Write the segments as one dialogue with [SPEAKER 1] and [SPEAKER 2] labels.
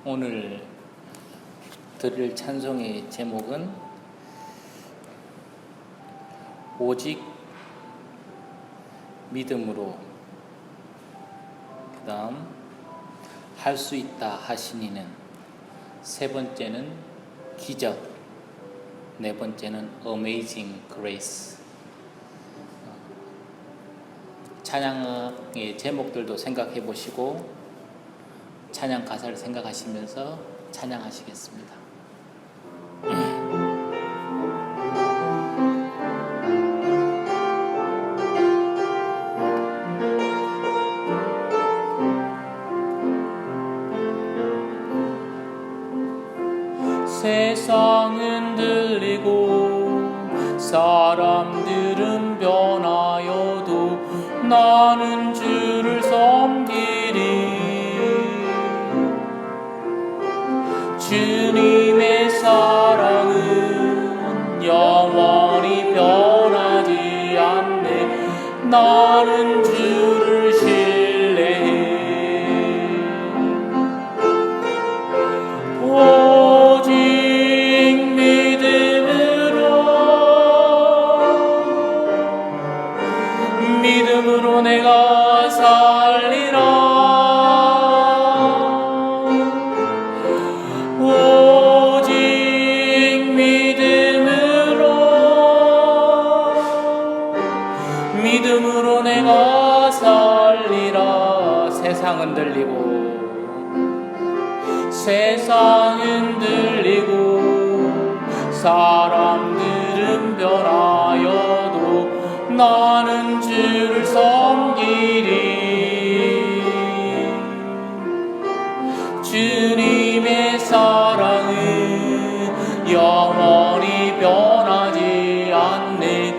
[SPEAKER 1] 오늘 드릴 찬송의 제목은 오직 믿음으로, 그 다음 할 수 있다 하시니는, 세 번째는 기적, 네 번째는 Amazing Grace. 찬양의 제목들도 생각해 보시고 찬양 가사를 생각하시면서 찬양하시겠습니다. 세상은 들리고 사람들은 변하여도 나는 주를 섬기리. 주님의 사랑은 영원히 변하지 않네. 나는 주를 신뢰해. 오직 믿음으로 내가 살리라. 오직 믿음으로 내가 살리라. 세상은 들리고 사람들은 변하여도 나는 주를 섬기리. 주님의 사랑은 영원히 변하지 않네.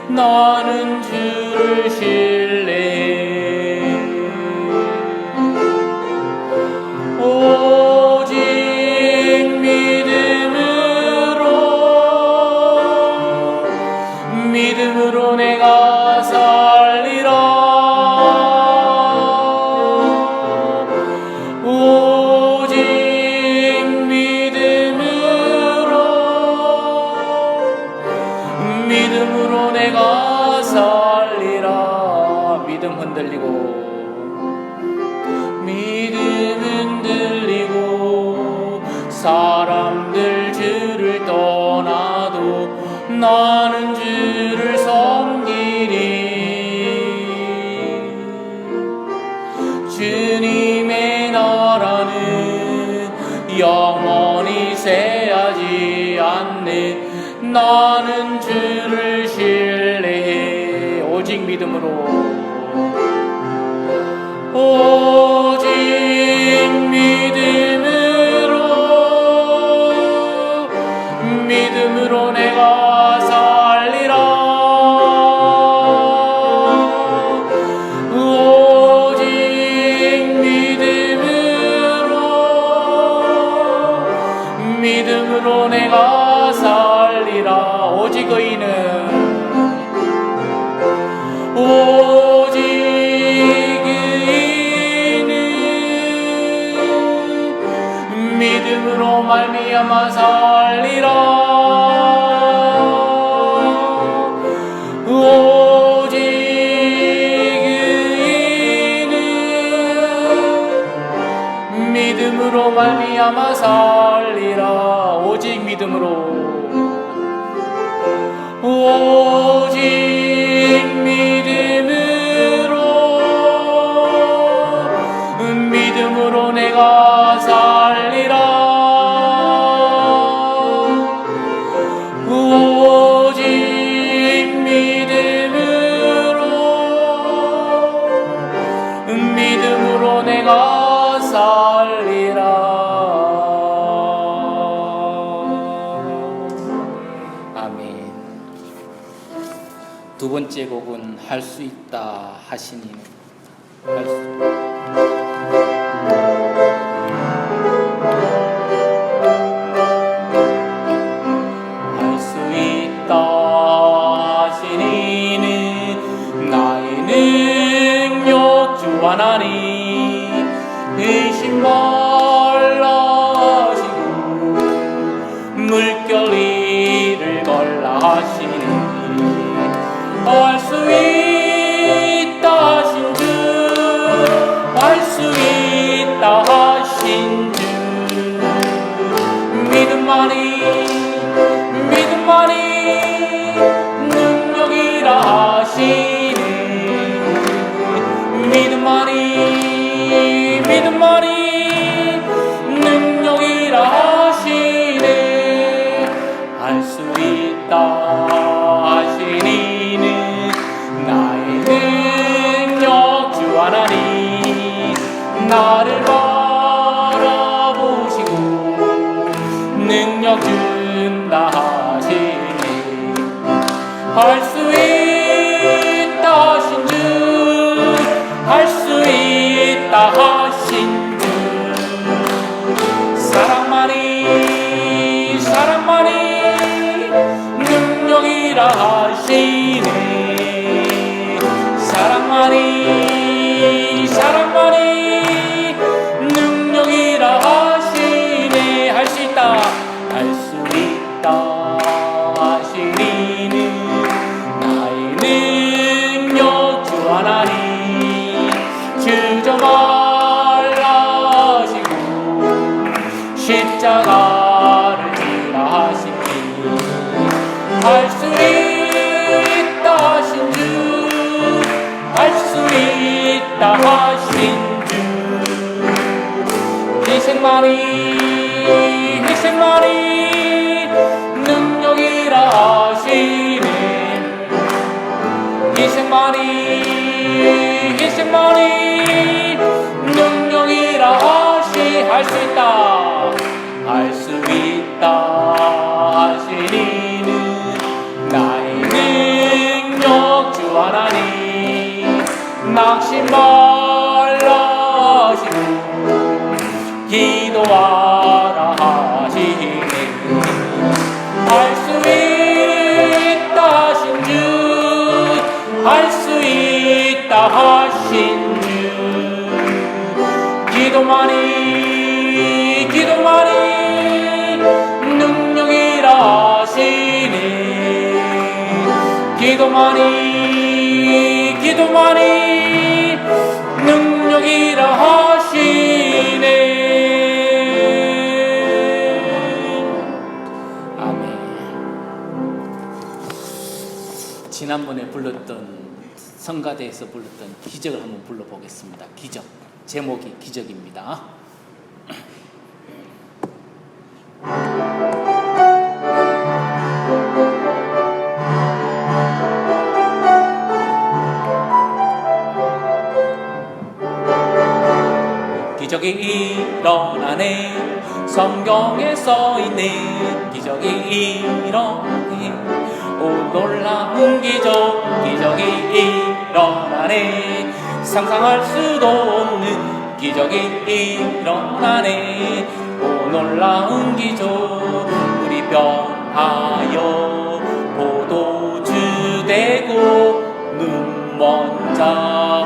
[SPEAKER 1] 나는 주를 신뢰해. 오직 믿음으로 내가 살리라. 오직 믿음으로 내가 살리라. 믿음 흔들리고 사람들 주를 떠나도 나는 주를 섬기리. 주님의 나라는 영원히 새하지 않네. 나는 주를 신뢰해. 오직 믿음으로 내가 살리라. 오직 믿음으로 내가 살리라. 오직 의인은 믿음으로 말미암아 살리라. 오직 의인은 믿음으로 말미암아 살리라. 오직 믿음으로 내가 살리라. 오직 믿음으로 내가 살리라. 아멘. 두 번째 곡은 할 수 있다 하시니. 할 수 있다 하시니는 나의 능력 주 하나님 의심 말라. 나를 바라보시고 능력 준다 하시니 할 수 있다 하신 주 할 수 있다 하신 주 사랑만이 능력이라 하시네 사랑만이 능력이라 하시네 할 수 있다 하시니는 나의 능력 주 하나님 주저 말라 하시고 십자가를 지라 하시니 할 수 있다 하신 주 할 수 있다 하신 주 희생만이 능력이라 하시네 희생만이 능력이라 할 수 있다 하시니는 나의 능력 주 하나님 낙심 말라 하시고 기도하라 하시네 할 수 있다 하신 주 할 수 있다 하신 주 기도만이 능력이라 하시네 기도만이 능력이라 하시네 아멘. 지난번에 불렀던 성가대에서 불렀던 기적을 한번 불러보겠습니다. 기적 제목이 기적입니다. 기적이 일어나네 성경에 써있네 기적이 일어나네 오 놀라운 기적이 일어나네 상상할 수도 없는 기적이 일어나네 오 놀라운 기적 우리 변하여 포도주 되고 눈 먼 자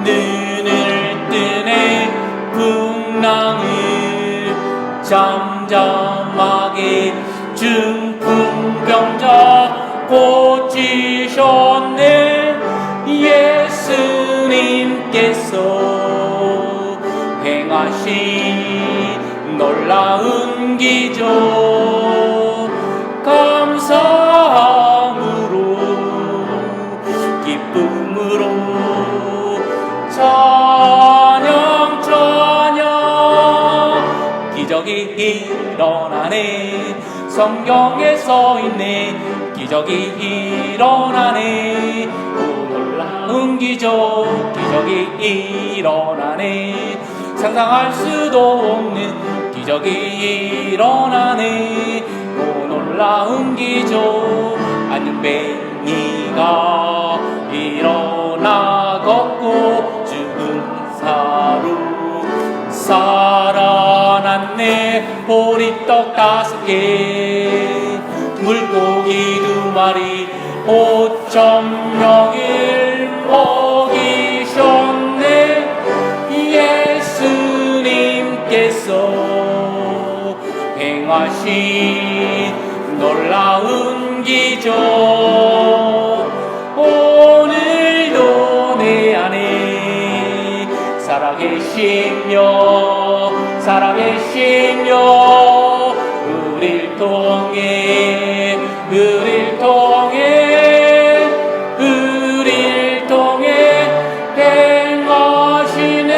[SPEAKER 1] 눈을 뜨네 풍랑을 잠잠하게 중풍병자 고치셨네 예수님께서 행하신 놀라운 기적 감사함으로 기쁨으로 찬양 기적이 일어나네 성경에 써있네 기적이 일어나네 오 놀라운 기적이 일어나네 상상할 수도 없는 기적이 일어나네 오 놀라운 기적 안윤뱅이가 일어나 걷고 죽은 사로 살아났네 보리떡 5개 물고기 2마리 5,000명을 먹이셨네 예수님께서 행하신 놀라운 기적 오늘도 내 안에 살아계시며 우릴 통해 행하시네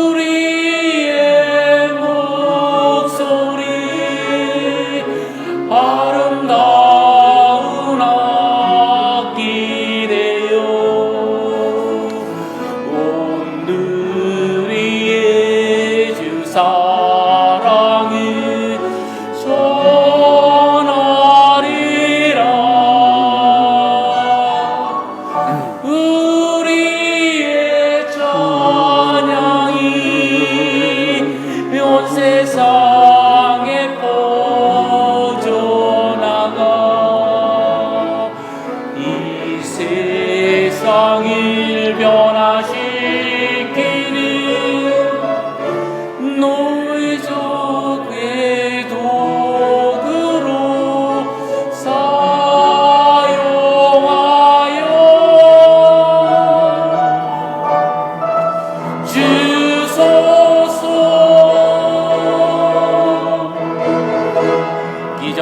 [SPEAKER 1] 우리의 목소리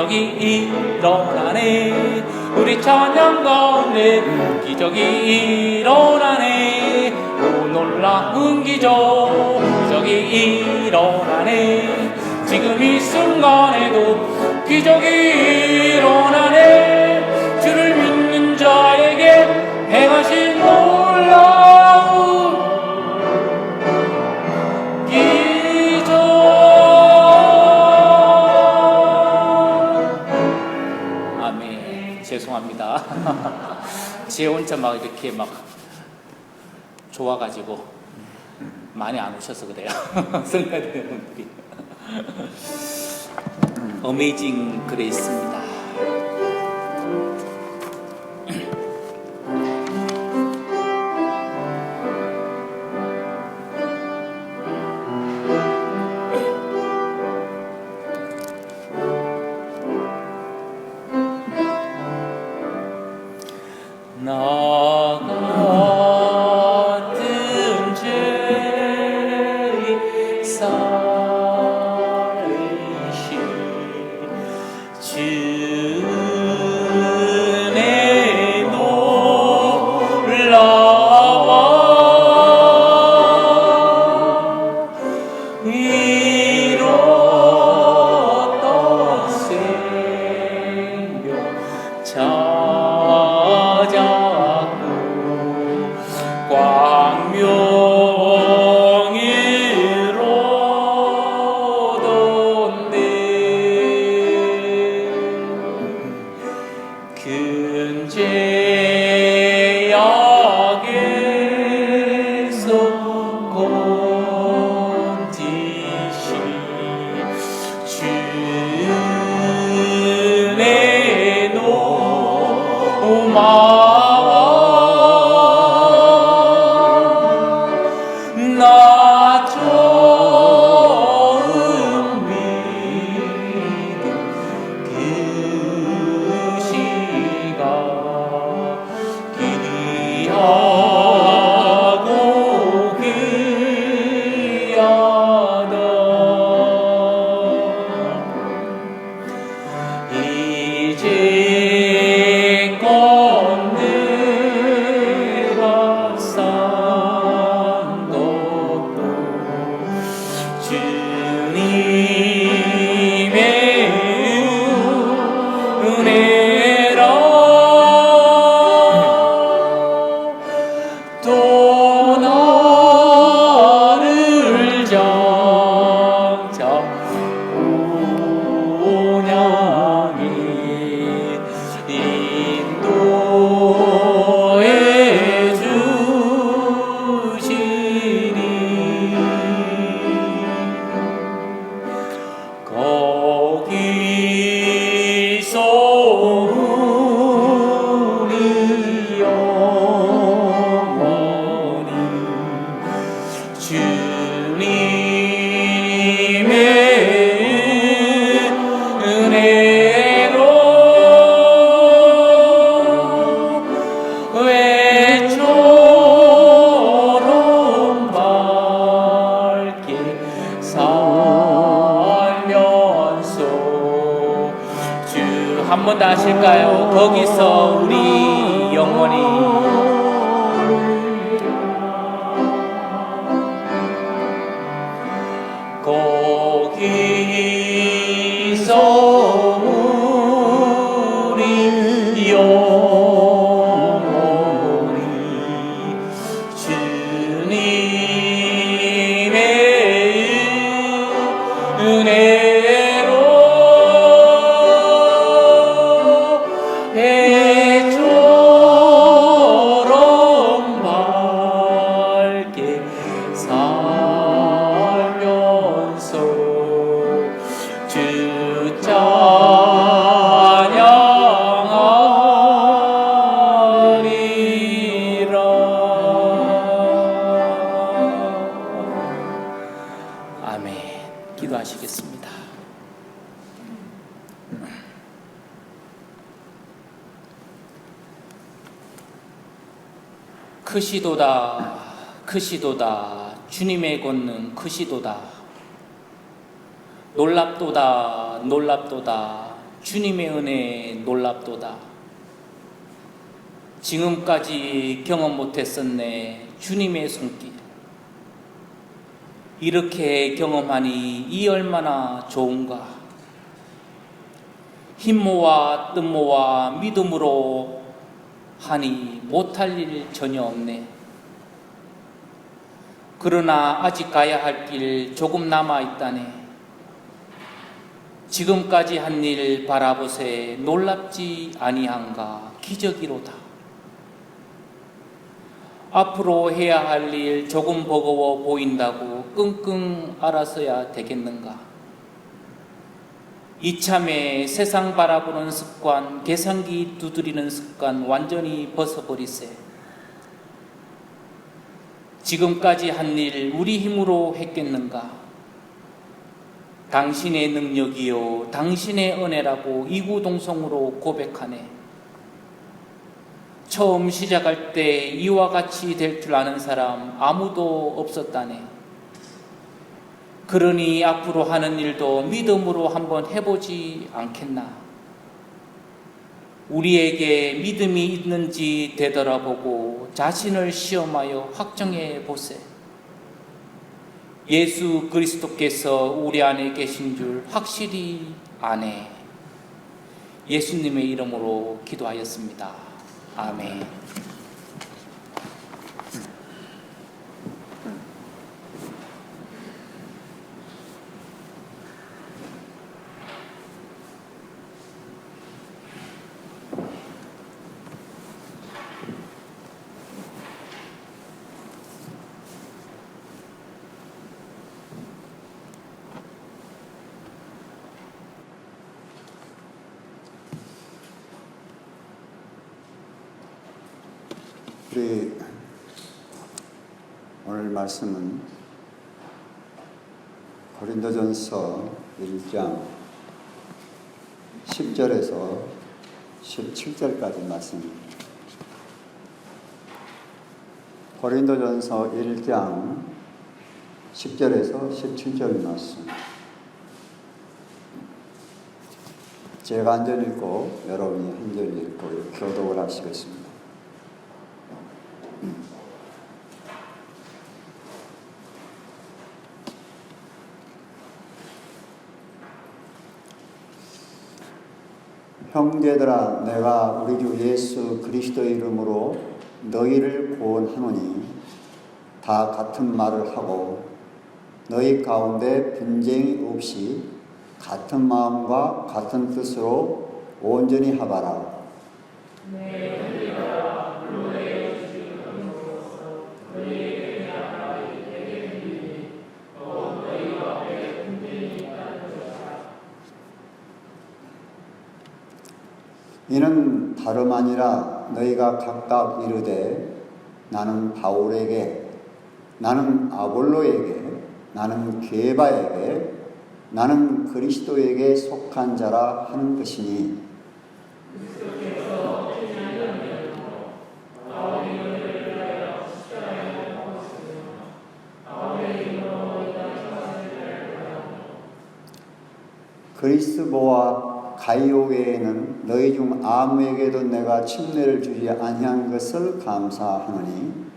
[SPEAKER 1] 기적이 일어나네. 우리 찬양 가운데 기적이 일어나네. 오 놀라운 기적이 일어나네. 지금 이 순간에도 기적이 일어나네. 주를 믿는 자에게 행하신 놀라운 기적. 아멘. 죄송합니다. 제 혼자 막 이렇게 막 좋아가지고 많이 안 오셔서 그래요. 성가대원들이 어메이징 그레이스입니다. 나 같은 죄 살리신 주의 놀라워 잃었던 생명 광명이로던데 큰 죄악에서 건지신 주의 노마와 나 처음 믿은 그 시각 기리하고 귀하다. 이제껏 내가 산 것도 주님의 은혜라. 또 나를 장차 온양히 인도해 주시니 거기서 우리 영원히 주님의 은혜로 외처럼 밝게 살면서 주 한 번 더 하실까요? 거기서 우리 영원히 거기서 우리 영원히 주님의 은혜로 해처럼 밝게 살면서 주 찬양하리라. 아멘. 기도하시겠습니다. 크시도다 크시도다 주님의 권능 크시도다 놀랍도다 놀랍도다 주님의 은혜 놀랍도다. 지금까지 경험 못했었네 주님의 손길. 이렇게 경험하니 이 얼마나 좋은가. 힘모와 뜻모와 믿음으로 하니 못할 일 전혀 없네. 그러나 아직 가야 할 길 조금 남아 있다네. 지금까지 한 일 바라보세 놀랍지 아니한가. 기적이로다. 앞으로 해야 할 일 조금 버거워 보인다고 끙끙 앓아서야 되겠는가. 이참에 세상 바라보는 습관, 계산기 두드리는 습관 완전히 벗어버리세. 지금까지 한 일 우리 힘으로 했겠는가. 당신의 능력이요 당신의 은혜라고 이구동성으로 고백하네. 처음 시작할 때 이와 같이 될 줄 아는 사람 아무도 없었다네. 그러니 앞으로 하는 일도 믿음으로 한번 해보지 않겠나. 우리에게 믿음이 있는지 되돌아보고 자신을 시험하여 확정해 보세. 예수 그리스도께서 우리 안에 계신 줄 확실히 아네. 예수님의 이름으로 기도하였습니다. 아멘.
[SPEAKER 2] 우리 오늘 말씀은 고린도전서 1장 10절에서 17절까지 말씀입니다. 고린도전서 1장 10절에서 17절 말씀. 제가 한 절 읽고 여러분이 한 절 읽고 이렇게 교독을 하시겠습니다. 형제들아, 내가 우리 주 예수 그리스도의 이름으로 너희를 구원하노니 다 같은 말을 하고 너희 가운데 분쟁이 없이 같은 마음과 같은 뜻으로 온전히 하바라. 이는 다름 아니라 너희가 각각 이르되 나는 바울에게, 나는 아볼로에게, 나는 게바에게, 나는 그리스도에게 속한 자라 하는 것이니 그리스도와 가이오 외에는 너희 중 아무에게도 내가 침례를 주지 아니한 것을 감사하노니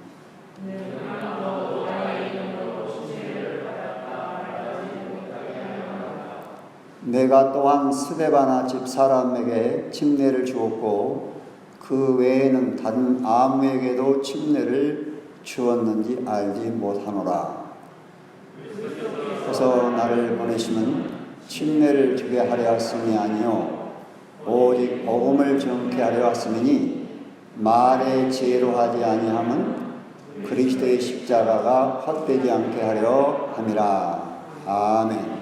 [SPEAKER 2] 내가 또한 스데바나 집사람에게 침례를 주었고 그 외에는 다른 아무에게도 침례를 주었는지 알지 못하노라. 그래서 나를 보내심은 침례를 주게 하려 왔음이 아니요 오직 복음을 전케 하려 왔음이니 말의 지혜로 하지 아니함은 그리스도의 십자가가 헛되지 않게 하려 함이라. 아멘.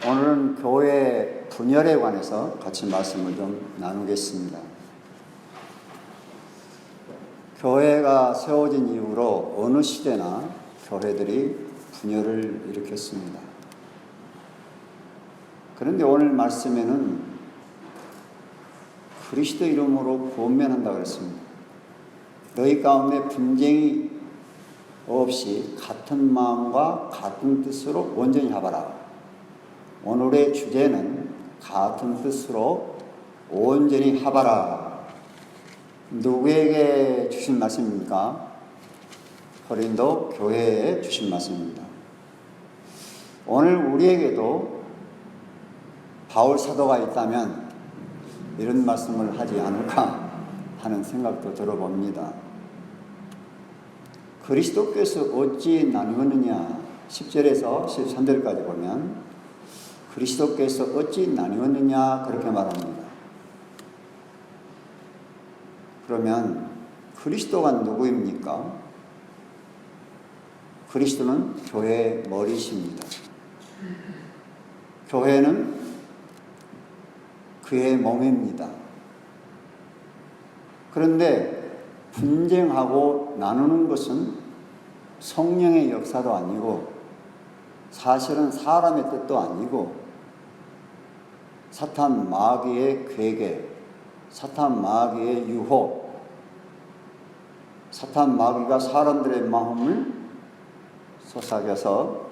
[SPEAKER 2] 오늘은 교회 분열에 관해서 같이 말씀을 좀 나누겠습니다. 교회가 세워진 이후로 어느 시대나 교회들이 분열을 일으켰습니다. 그런데 오늘 말씀에는 그리스도 이름으로 권면한다고 그랬습니다. 너희 가운데 분쟁이 없이 같은 마음과 같은 뜻으로 온전히 하바라. 오늘의 주제는 같은 뜻으로 온전히 합하라. 누구에게 주신 말씀입니까? 고린도 교회에 주신 말씀입니다. 오늘 우리에게도 바울 사도가 있다면 이런 말씀을 하지 않을까 하는 생각도 들어봅니다. 그리스도께서 어찌 나누었느냐 10절에서 13절까지 보면 그리스도께서 어찌 나누었느냐 그렇게 말합니다. 그러면 그리스도가 누구입니까? 그리스도는 교회의 머리십니다. 교회는 그의 몸입니다. 그런데 분쟁하고 나누는 것은 성령의 역사도 아니고 사실은 사람의 뜻도 아니고 사탄 마귀의 괴계, 사탄 마귀의 유혹, 사탄 마귀가 사람들의 마음을 속삭여서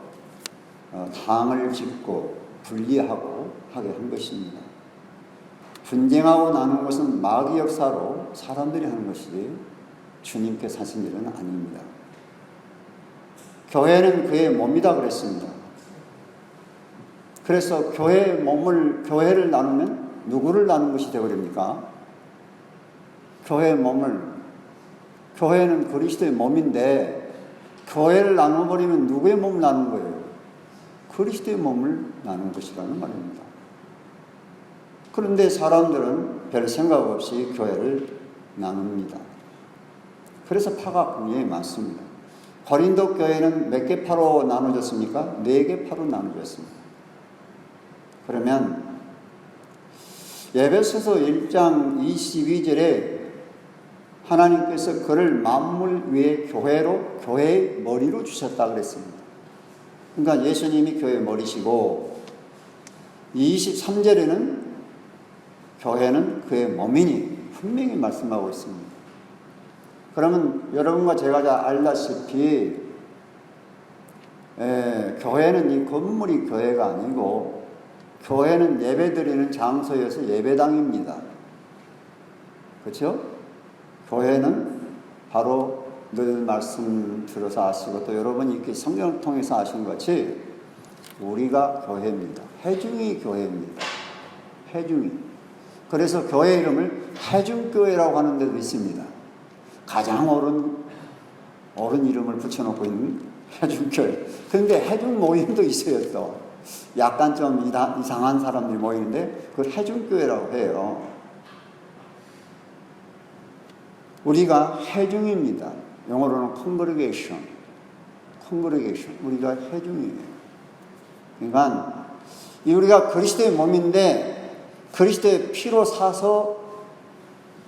[SPEAKER 2] 당을 짓고 분리하고 하게 한 것입니다. 분쟁하고 나누는 것은 마귀 역사로 사람들이 하는 것이지 주님께서 하신 일은 아닙니다. 교회는 그의 몸이다 그랬습니다. 그래서 교회를 나누면 누구를 나눈 것이 되어버립니까? 교회의 몸을, 교회는 그리스도의 몸인데 교회를 나눠버리면 누구의 몸을 나눈 거예요? 그리스도의 몸을 나눈 것이라는 말입니다. 그런데 사람들은 별 생각 없이 교회를 나눕니다. 그래서 파가 굉장히 많습니다. 고린도 교회는 몇 개 파로 나눠졌습니까? 4개 파로 나눠졌습니다. 그러면 에베소서 1장 22절에 하나님께서 그를 만물 위의 교회의 머리로 주셨다 그랬습니다. 그러니까 예수님이 교회의 머리시고 23절에는 교회는 그의 몸이니 분명히 말씀하고 있습니다. 그러면 여러분과 제가 잘 알다시피 교회는 이 건물이 교회가 아니고 교회는 예배드리는 장소여서 예배당입니다. 그렇죠? 교회는 바로 늘 말씀 들어서 아시고 또 여러분이 이렇게 성경을 통해서 아시는 것이 우리가 교회입니다. 회중이 교회입니다. 회중이. 그래서 교회 이름을 회중교회라고 하는 데도 있습니다. 가장 옳은 이름을 붙여놓고 있는 회중교회. 그런데 회중 모임도 있어요 또. 약간 좀 이상한 사람들이 모이는데 그걸 회중교회라고 해요. 우리가 회중입니다. 영어로는 congregation. 우리가 회중이에요. 그러니까 우리가 그리스도의 몸인데 그리스도의 피로 사서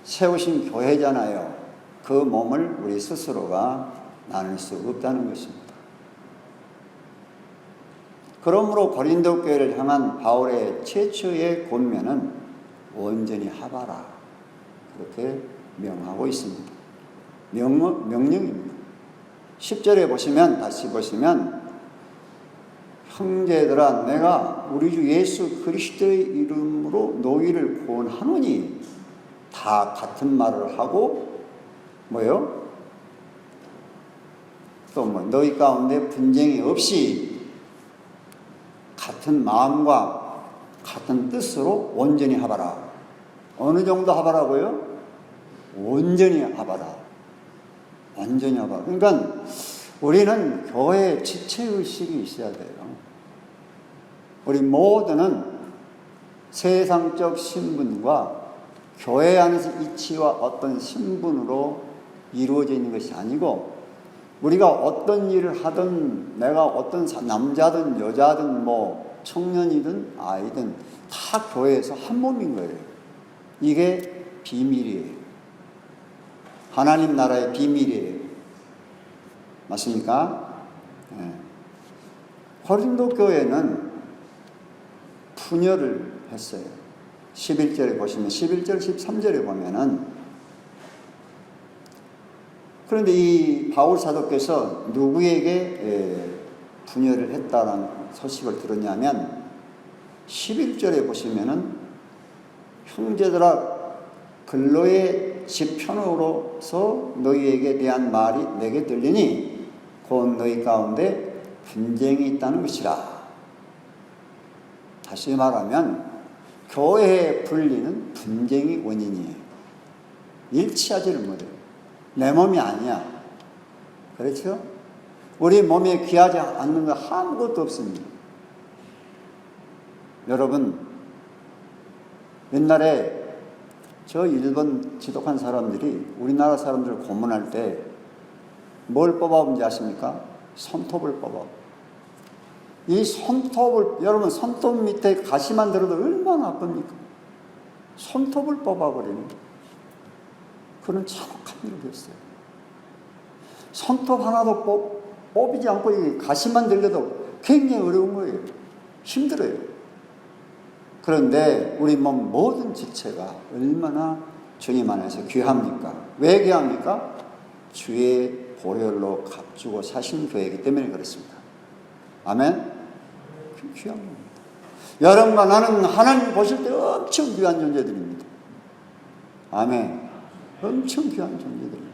[SPEAKER 2] 세우신 교회잖아요. 그 몸을 우리 스스로가 나눌 수 없다는 것입니다. 그러므로 고린도 교회를 향한 바울의 최초의 권면은 온전히 합하라. 그렇게 명하고 있습니다. 명령입니다. 10절에 보시면, 다시 보시면, 형제들아, 내가 우리 주 예수 그리스도의 이름으로 너희를 구원하노니, 다 같은 말을 하고, 뭐요? 또 너희 가운데 분쟁이 없이 같은 마음과 같은 뜻으로 온전히 합하라. 어느 정도 합하라고요? 온전히 합하라. 완전히 합하라. 그러니까 우리는 교회에 지체의식이 있어야 돼요. 우리 모두는 세상적 신분과 교회 안에서 이치와 어떤 신분으로 이루어져 있는 것이 아니고 우리가 어떤 일을 하든 내가 어떤 남자든 여자든 청년이든 아이든 다 교회에서 한 몸인 거예요. 이게 비밀이에요. 하나님 나라의 비밀이에요. 맞습니까? 네. 고린도 교회는 분열을 했어요. 11절에 보시면 11절 13절에 보면은 그런데 이 바울 사도께서 누구에게 분열을 했다는 소식을 들었냐면 11절에 보시면은 형제들아 근로의 지편으로서 너희에게 대한 말이 내게 들리니 곧 너희 가운데 분쟁이 있다는 것이라. 다시 말하면 교회에 불리는 분쟁이 원인이에요. 일치하지를 못해요. 내 몸이 아니야. 그렇죠? 우리 몸에 귀하지 않는 거 아무것도 없습니다. 여러분, 옛날에 저 일본 지독한 사람들이 우리나라 사람들을 고문할 때 뭘 뽑아온지 아십니까? 손톱을 뽑아. 이 손톱을, 여러분 손톱 밑에 가시만 들어도 얼마나 아픕니까? 손톱을 뽑아버리는 그런 참혹한 일을 했어요. 손톱 하나도 뽑이지 않고 이 가시만 들려도 굉장히 어려운 거예요. 힘들어요. 그런데 우리 몸 모든 지체가 얼마나 주님 안에서 귀합니까? 왜 귀합니까? 주의 보혈로 값주고 사신 교회이기 때문에 그렇습니다. 아멘? 귀한 겁니다. 여러분과 나는 하나님 보실 때 엄청 귀한 존재들입니다. 아멘. 엄청 귀한 존재들입니다.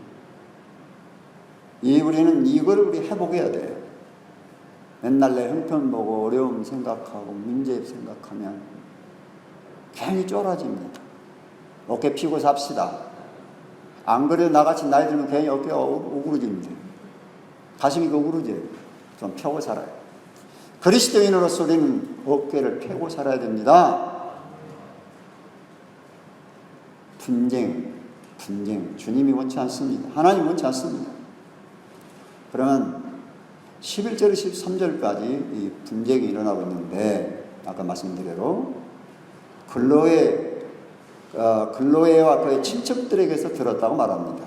[SPEAKER 2] 우리는 이걸 회복해야 돼요. 맨날 내 형편 보고 어려움 생각하고 문제 생각하면 괜히 쫄아집니다. 어깨 피고 삽시다. 안 그래도 나같이 나이 들면 괜히 어깨가 오그러집니다. 가슴이 오그러져요. 좀 펴고 살아요. 그리스도인으로서 우리는 어깨를 펴고 살아야 됩니다. 분쟁. 주님이 원치 않습니다. 하나님 원치 않습니다. 그러면 11절, 13절까지 이 분쟁이 일어나고 있는데 아까 말씀드린 대로 글로에와 그의 친척들에게서 들었다고 말합니다.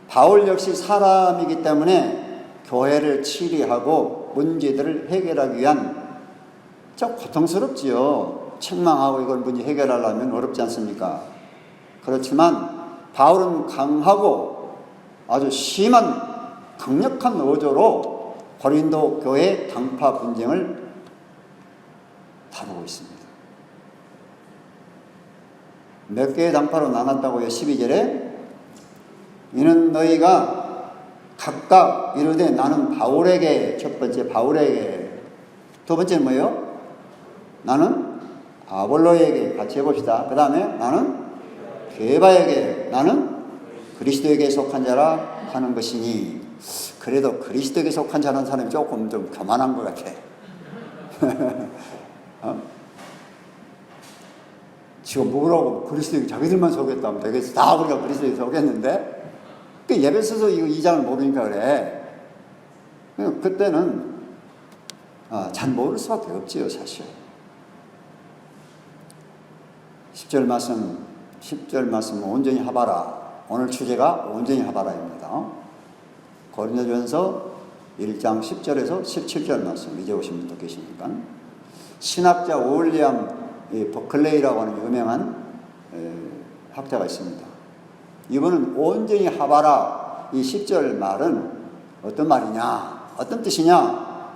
[SPEAKER 2] 바울 역시 사람이기 때문에 교회를 치리하고 문제들을 해결하기 위한 좀 고통스럽지요. 책망하고 이걸 문제 해결하려면 어렵지 않습니까? 그렇지만 바울은 강하고 아주 심한 강력한 어조로 고린도 교회 당파 분쟁을 다루고 있습니다. 몇 개의 당파로 나눴다고요? 12절에 이는 너희가 각각 이르되 나는 바울에게, 첫 번째 바울에게, 두 번째는 뭐예요? 나는 아볼로에게, 같이 해봅시다. 그 다음에 나는 게바에게, 나는 그리스도에게 속한 자라 하는 것이니. 그래도 그리스도에게 속한 자라는 사람이 조금 좀 교만한 것 같아. 지금 뭐라고 그리스도에게 자기들만 속였다면 되겠어. 다 우리가 그리스도에게 속였는데 예배서서 이거 2장을 모르니까 그래. 그때는 잘 모를 수밖에 없지요, 사실. 10절 말씀 온전히 하바라. 오늘 주제가 온전히 하바라입니다. 고린도전서 1장 10절에서 17절 말씀 이제 오신 분도 계시니까. 신학자 윌리엄 버클레이라고 하는 유명한 학자가 있습니다. 이분은 온전히 하바라 이 10절 말은 어떤 말이냐, 어떤 뜻이냐.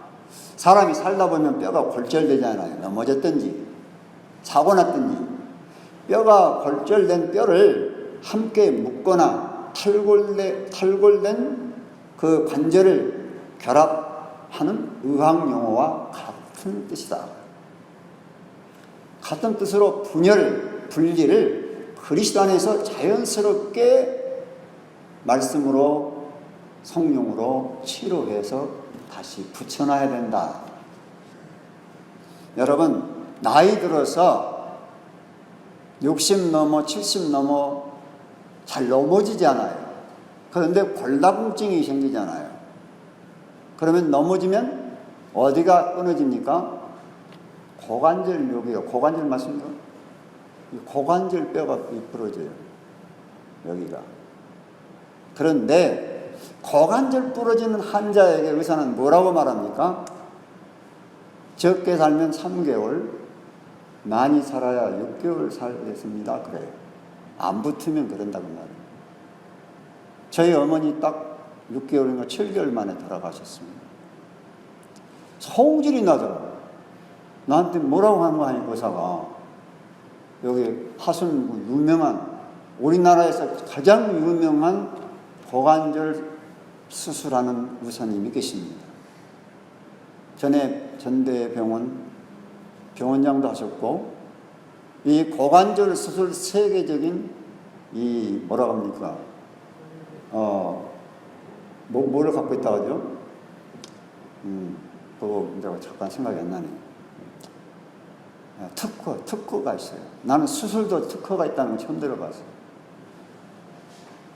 [SPEAKER 2] 사람이 살다 보면 뼈가 골절되잖아요. 넘어졌든지 사고 났든지 뼈가 골절된 뼈를 함께 묶거나 탈골된 그 관절을 결합하는 의학 용어와 같은 뜻이다. 같은 뜻으로 분리를 그리스도 안에서 자연스럽게 말씀으로 성령으로 치료해서 다시 붙여놔야 된다. 여러분, 나이 들어서 60 넘어 70 넘어 잘 넘어지지 않아요. 그런데 골다공증이 생기잖아요. 그러면 넘어지면 어디가 끊어집니까? 고관절, 여기요. 고관절 맞습니까? 고관절 뼈가 부러져요. 여기가. 그런데 고관절 부러지는 환자에게 의사는 뭐라고 말합니까? 적게 살면 3개월, 많이 살아야 6개월 살겠습니다. 그래요. 안 붙으면 그런다고 말해요. 저희 어머니 딱 6개월인가 7개월 만에 돌아가셨습니다. 성질이 나더라. 나한테 뭐라고 하는 거 아니고 의사가. 여기 하순 유명한, 우리나라에서 가장 유명한 고관절 수술하는 의사님이 계십니다. 전에 전대병원 병원장도 하셨고, 이 고관절 수술 세계적인 이 뭐라고 합니까? 뭐를 갖고 있다 하죠? 그거 내가 잠깐 생각이 안 나네. 특허가 있어요. 나는 수술도 특허가 있다는 걸 처음 들어봤어요.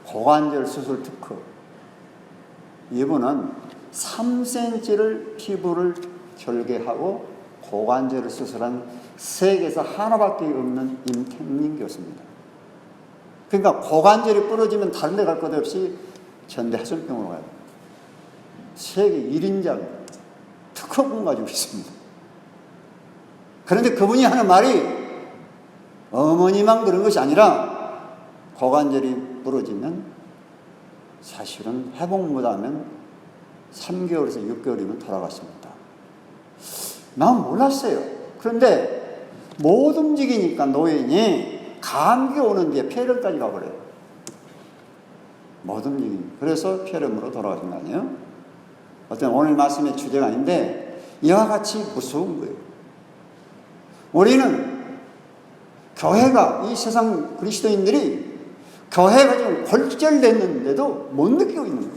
[SPEAKER 2] 고관절 수술 특허. 이분은 3cm를 피부를 절개하고 고관절을 수술한 세계에서 하나밖에 없는 임택민 교수입니다. 그러니까 고관절이 부러지면 다른 데 갈 것 없이 전대 하순병으로 가요. 세계 1인자입니다. 특허분 가지고 있습니다. 그런데 그분이 하는 말이 어머니만 그런 것이 아니라 고관절이 부러지면 사실은 회복 못하면 3개월에서 6개월이면 돌아갔습니다. 난 몰랐어요. 그런데 못 움직이니까 노인이 감기 오는 뒤에 폐렴까지 가버려요. 못 움직이니까. 그래서 폐렴으로 돌아가신 거 아니에요? 어떤 오늘 말씀의 주제가 아닌데 이와 같이 무서운 거예요. 우리는 교회가, 이 세상 그리스도인들이 교회가 지금 골절됐는데도 못 느끼고 있는 거예요.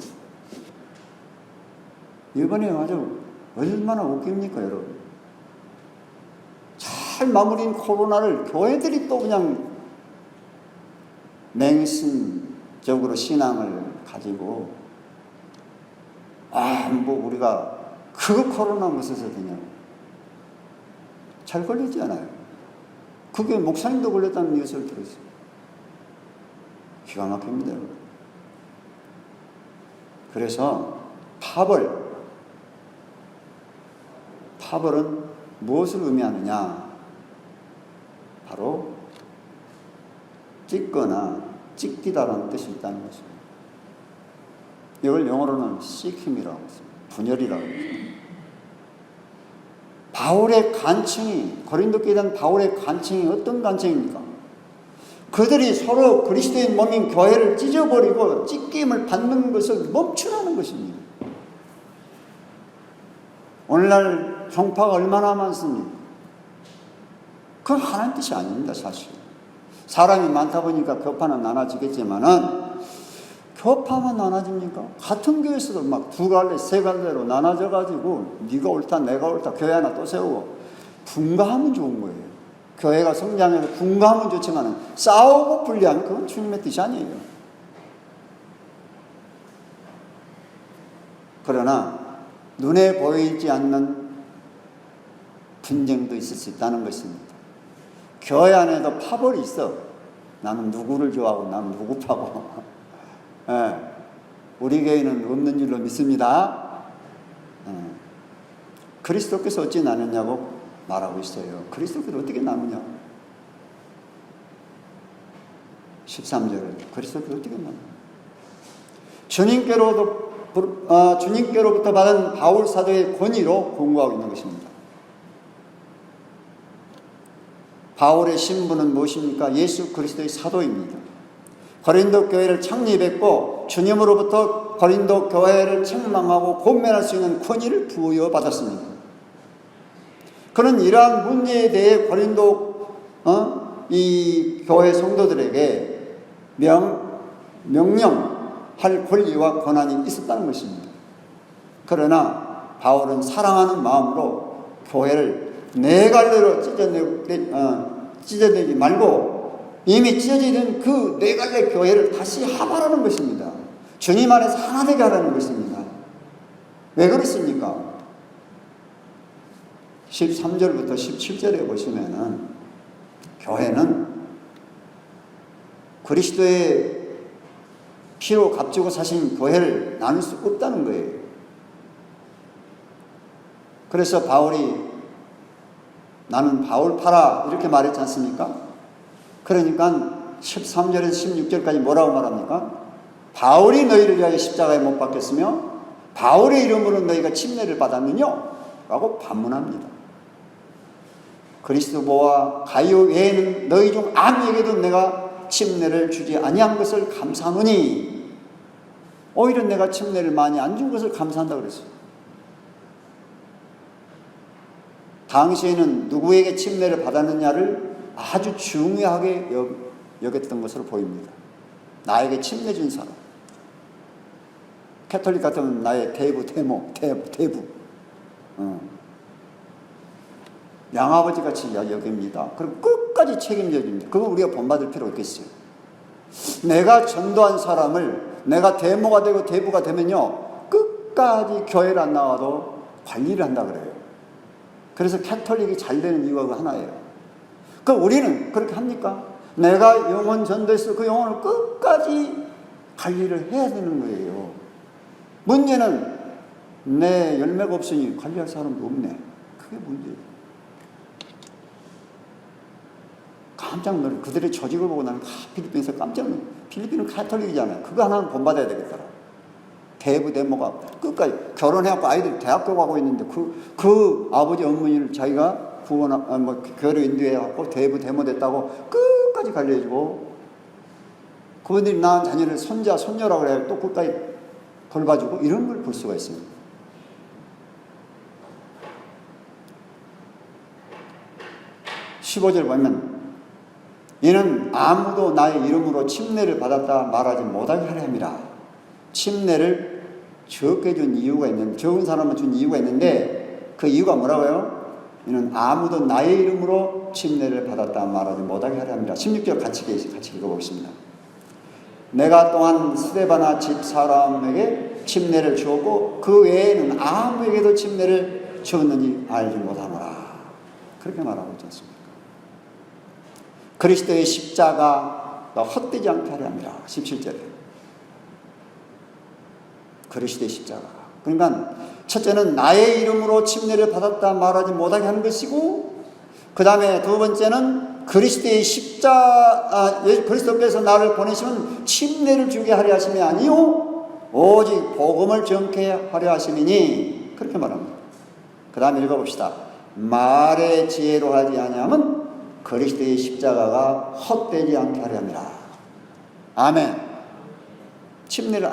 [SPEAKER 2] 이번에 아주 얼마나 웃깁니까, 여러분? 잘 마무리인 코로나를 교회들이 또 그냥 맹신적으로 신앙을 가지고, 뭐 우리가 그거 코로나 무슨 소리냐고. 잘 걸리지 않아요. 그게 목사님도 걸렸다는 뉴스를 들었어요. 기가 막힙니다. 그래서 파벌은 무엇을 의미하느냐? 바로 찢거나 찢기다라는 뜻이 있다는 것입니다. 이걸 영어로는 시킴이라고 했습니다. 분열이라고 했습니다. 바울의 간청이, 고린도 교회에 대한 바울의 간청이 어떤 간청입니까? 그들이 서로 그리스도인 몸인 교회를 찢어버리고 찢김을 받는 것을 멈추라는 것입니다. 오늘날 종파가 얼마나 많습니까? 그건 하나님 뜻이 아닙니다, 사실. 사람이 많다 보니까 교파는 나눠지겠지만은, 교파만 나눠집니까? 같은 교회에서도 막 두 갈래, 세 갈래로 나눠져가지고 네가 옳다, 내가 옳다, 교회 하나 또 세우고 분가하면 좋은 거예요. 교회가 성장해서 분가하면 좋지만 싸우고 분리하면 그건 주님의 뜻이 아니에요. 그러나 눈에 보이지 않는 분쟁도 있을 수 있다는 것입니다. 교회 안에도 파벌이 있어. 나는 누구를 좋아하고 나는 누구 파고. 예, 우리 교회는 없는 줄로 믿습니다. 그리스도께서 어찌 나눴냐고 말하고 있어요. 그리스도께서 어떻게 나누냐? 13절은 그리스도께서 어떻게 나누냐? 주님께로부터 받은 바울 사도의 권위로 공부하고 있는 것입니다. 바울의 신분은 무엇입니까? 예수 그리스도의 사도입니다. 고린도 교회를 창립했고 주님으로부터 고린도 교회를 책망하고 권면할 수 있는 권위를 부여받았습니다. 그는 이러한 문제에 대해 고린도 이 교회 성도들에게 명령할 권리와 권한이 있었다는 것입니다. 그러나 바울은 사랑하는 마음으로 교회를 네 갈래로 찢어내지 말고 이미 찢어지는 그 네 갈래 교회를 다시 합하라는 것입니다. 주님 안에서 하나 되게 하라는 것입니다. 왜 그렇습니까? 13절부터 17절에 보시면은 교회는 그리스도의 피로 값주고 사신 교회를 나눌 수 없다는 거예요. 그래서 바울이 나는 바울파라 이렇게 말했지 않습니까? 그러니까 13절에서 16절까지 뭐라고 말합니까? 바울이 너희를 위하여 십자가에 못 박혔으며 바울의 이름으로 너희가 침례를 받았느냐? 라고 반문합니다. 그리스도와 가이오 외에는 너희 중 아무에게도 내가 침례를 주지 아니한 것을 감사하노니, 오히려 내가 침례를 많이 안 준 것을 감사한다 그랬어요. 당시에는 누구에게 침례를 받았느냐를 아주 중요하게 여겼던 것으로 보입니다. 나에게 침례 준 사람. 캐톨릭 같으면 나의 대부. 양아버지 같이 여깁니다. 그럼 끝까지 책임져 줍니다. 그건 우리가 본받을 필요 없겠어요. 내가 전도한 사람을 내가 대모가 되고 대부가 되면요, 끝까지 교회를 안 나와도 관리를 한다 그래요. 그래서 캐톨릭이 잘 되는 이유가 하나예요. 그럼 우리는 그렇게 합니까? 내가 영혼 전도해서 그 영혼을 끝까지 관리를 해야 되는 거예요. 문제는 내 열매가 없으니 관리할 사람도 없네. 그게 문제예요. 깜짝 놀래. 그들의 조직을 보고 나는 필리핀에서 깜짝 놀래. 필리핀은 카톨릭이잖아요. 그거 하나는 본받아야 되겠더라. 대부대모가 끝까지 결혼해갖고 아이들이 대학교 가고 있는데 그 아버지 어머니를 자기가 교회로 인도해갖고 대부대모 됐다고 끝까지 관리해주고, 그분들이 낳은 자녀를 손자 손녀라고 그래야 또 끝까지 돌봐주고, 이런 걸 볼 수가 있습니다. (15절) 보면 이는 아무도 나의 이름으로 침례를 받았다 말하지 못하게 하려 함이라. 침례를 적게 준 이유가 있는데, 적은 사람은 준 이유가 있는데, 그 이유가 뭐라고요? 이는 아무도 나의 이름으로 침례를 받았다 말하지 못하게 하려 합니다. 16절 같이 읽어보겠습니다. 내가 또한 스데바나 집 사람에게 침례를 주었고 그 외에는 아무에게도 침례를 주었는지 알지 못하노라. 그렇게 말하고 있지 않습니까? 그리스도의 십자가가 헛되지 않게 하려 합니다. 17절에 그리스도의 십자가. 그러니까 첫째는 나의 이름으로 침례를 받았다 말하지 못하게 하는 것이고, 그 다음에 두 번째는 그리스도의 그리스도께서 나를 보내시면 침례를 주게 하려 하심이 아니요 오직 복음을 전케 하려 하심이니, 그렇게 말합니다. 그 다음에 읽어봅시다. 말의 지혜로 하지 아니하면 그리스도의 십자가가 헛되지 않게 하려 함이라. 아멘. 침례를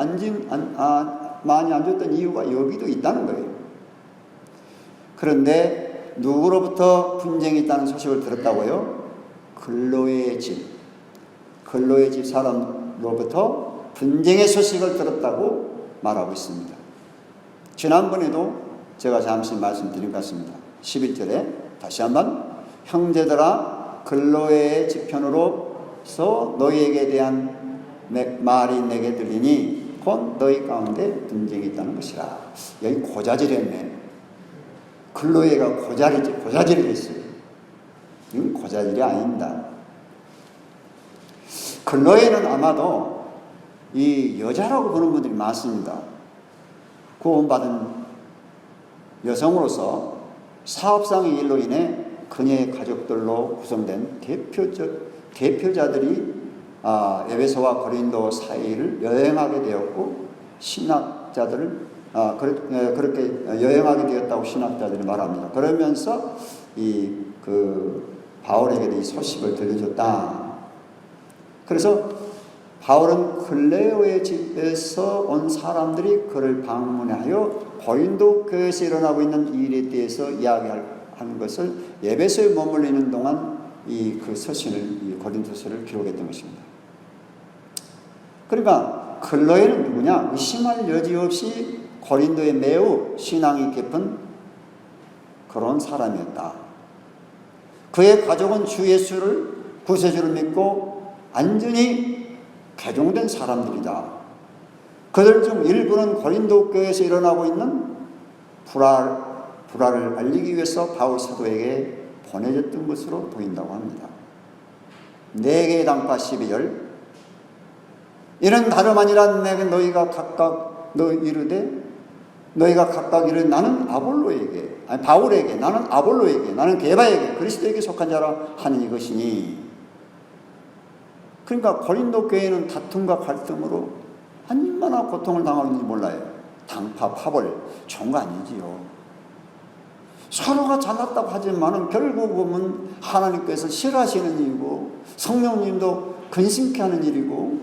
[SPEAKER 2] 많이 안 줬던 이유가 여기도 있다는 거예요. 그런데 누구로부터 분쟁이 있다는 소식을 들었다고요? 근로의 집 사람으로부터 분쟁의 소식을 들었다고 말하고 있습니다. 지난번에도 제가 잠시 말씀드린 것 같습니다. 11절에 다시 한번 형제들아 근로의 집 편으로서 너희에게 대한 말이 내게 들리니 곧 너희 가운데 분쟁이 있다는 것이라. 여기 고자질이 했네. 근로회가 고자질이 했어요. 이건 고자질이 아닙니다. 근로회는 아마도 이 여자라고 보는 분들이 많습니다. 구원받은 여성으로서 사업상의 일로 인해 그녀의 가족들로 구성된 대표자들이 에베소와 고린도 사이를 여행하게 되었고, 신학자들을 그렇게 여행하게 되었다고 신학자들이 말합니다. 그러면서 바울에게 이 소식을 들려줬다. 그래서 바울은 클레오의 집에서 온 사람들이 그를 방문하여 고린도 교회에서 일어나고 있는 일에 대해서 이야기하는 것을 에베소에 머물리는 동안 그 서신을, 고린도서를 기록했던 것입니다. 그러니까 클로에는 누구냐? 의심할 여지 없이 고린도에 매우 신앙이 깊은 그런 사람이었다. 그의 가족은 주 예수를 구세주를 믿고 완전히 개종된 사람들이다. 그들 중 일부는 고린도 교회에서 일어나고 있는 불화를 알리기 위해서 바울 사도에게 보내졌던 것으로 보인다고 합니다. 4개의 단파 12절. 이는 다름 아니라 내게 너희가 각각 나는 바울에게, 나는 아볼로에게, 나는 게바에게, 그리스도에게 속한 자라 하는 이것이니. 그러니까 고린도 교회는 다툼과 갈등으로 얼마나 고통을 당하고 있는지 몰라요. 당파, 파벌, 좋은 거 아니지요. 서로가 잘났다고 하지만은 결국 보면 하나님께서 싫어하시는 일이고 성령님도 근심케 하는 일이고,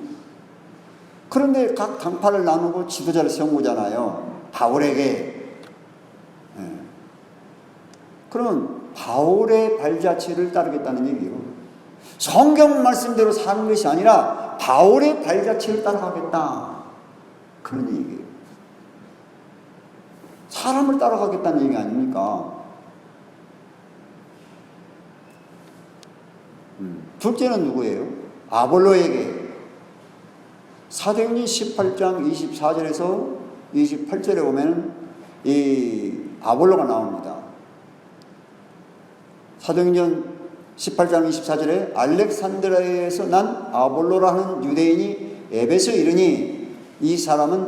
[SPEAKER 2] 그런데 각 당파를 나누고 지도자를 세운 거잖아요. 바울에게. 그러면 바울의 발자취를 따르겠다는 얘기예요. 성경 말씀대로 사는 것이 아니라 바울의 발자취를 따라가겠다, 그런 얘기예요. 사람을 따라가겠다는 얘기 아닙니까? 둘째는 누구예요? 아볼로에게. 사도행전 18장 24절에서 28절에 보면 이 아볼로가 나옵니다. 사도행전 18장 24절에 알렉산드리아에서 난 아볼로라는 유대인이 에베소에 이르니 이 사람은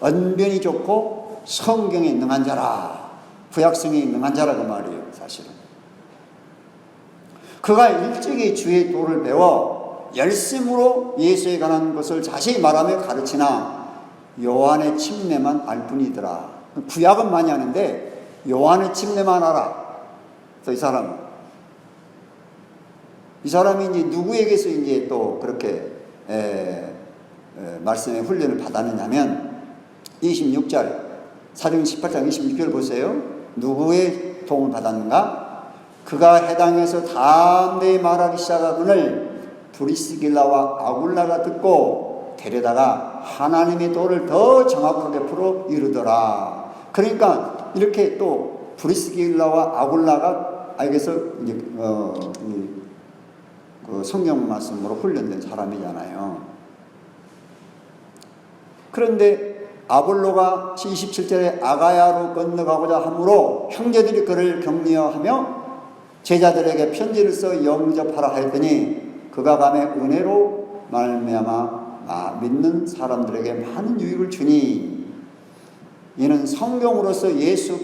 [SPEAKER 2] 언변이 좋고 성경에 능한 자라. 구약성에 능한 자라, 그 말이에요. 사실은 그가 일찍이 주의 도를 배워 열심으로 예수에 관한 것을 자세히 말하며 가르치나 요한의 침례만 알 뿐이더라. 구약은 많이 하는데 요한의 침례만 알아. 그래서 이 사람이 이제 누구에게서 이제 또 그렇게 말씀의 훈련을 받았느냐면 26절, 사도행전 18장 26절 보세요. 누구의 도움을 받았는가? 그가 해당에서 담대히 말하기 시작하거늘 브리스길라와 아굴라가 듣고 데려다가 하나님의 도를 더 정확하게 풀어 이루더라. 그러니까 이렇게 또 브리스길라와 아굴라가 알겠어 이제 그 성경 말씀으로 훈련된 사람이잖아요. 그런데 아볼로가 27절에 아가야로 건너가고자 하므로 형제들이 그를 격려하며 제자들에게 편지를 써 영접하라 하였더니 그가 밤에 은혜로 말미암아 믿는 사람들에게 많은 유익을 주니 이는 성경으로서 예수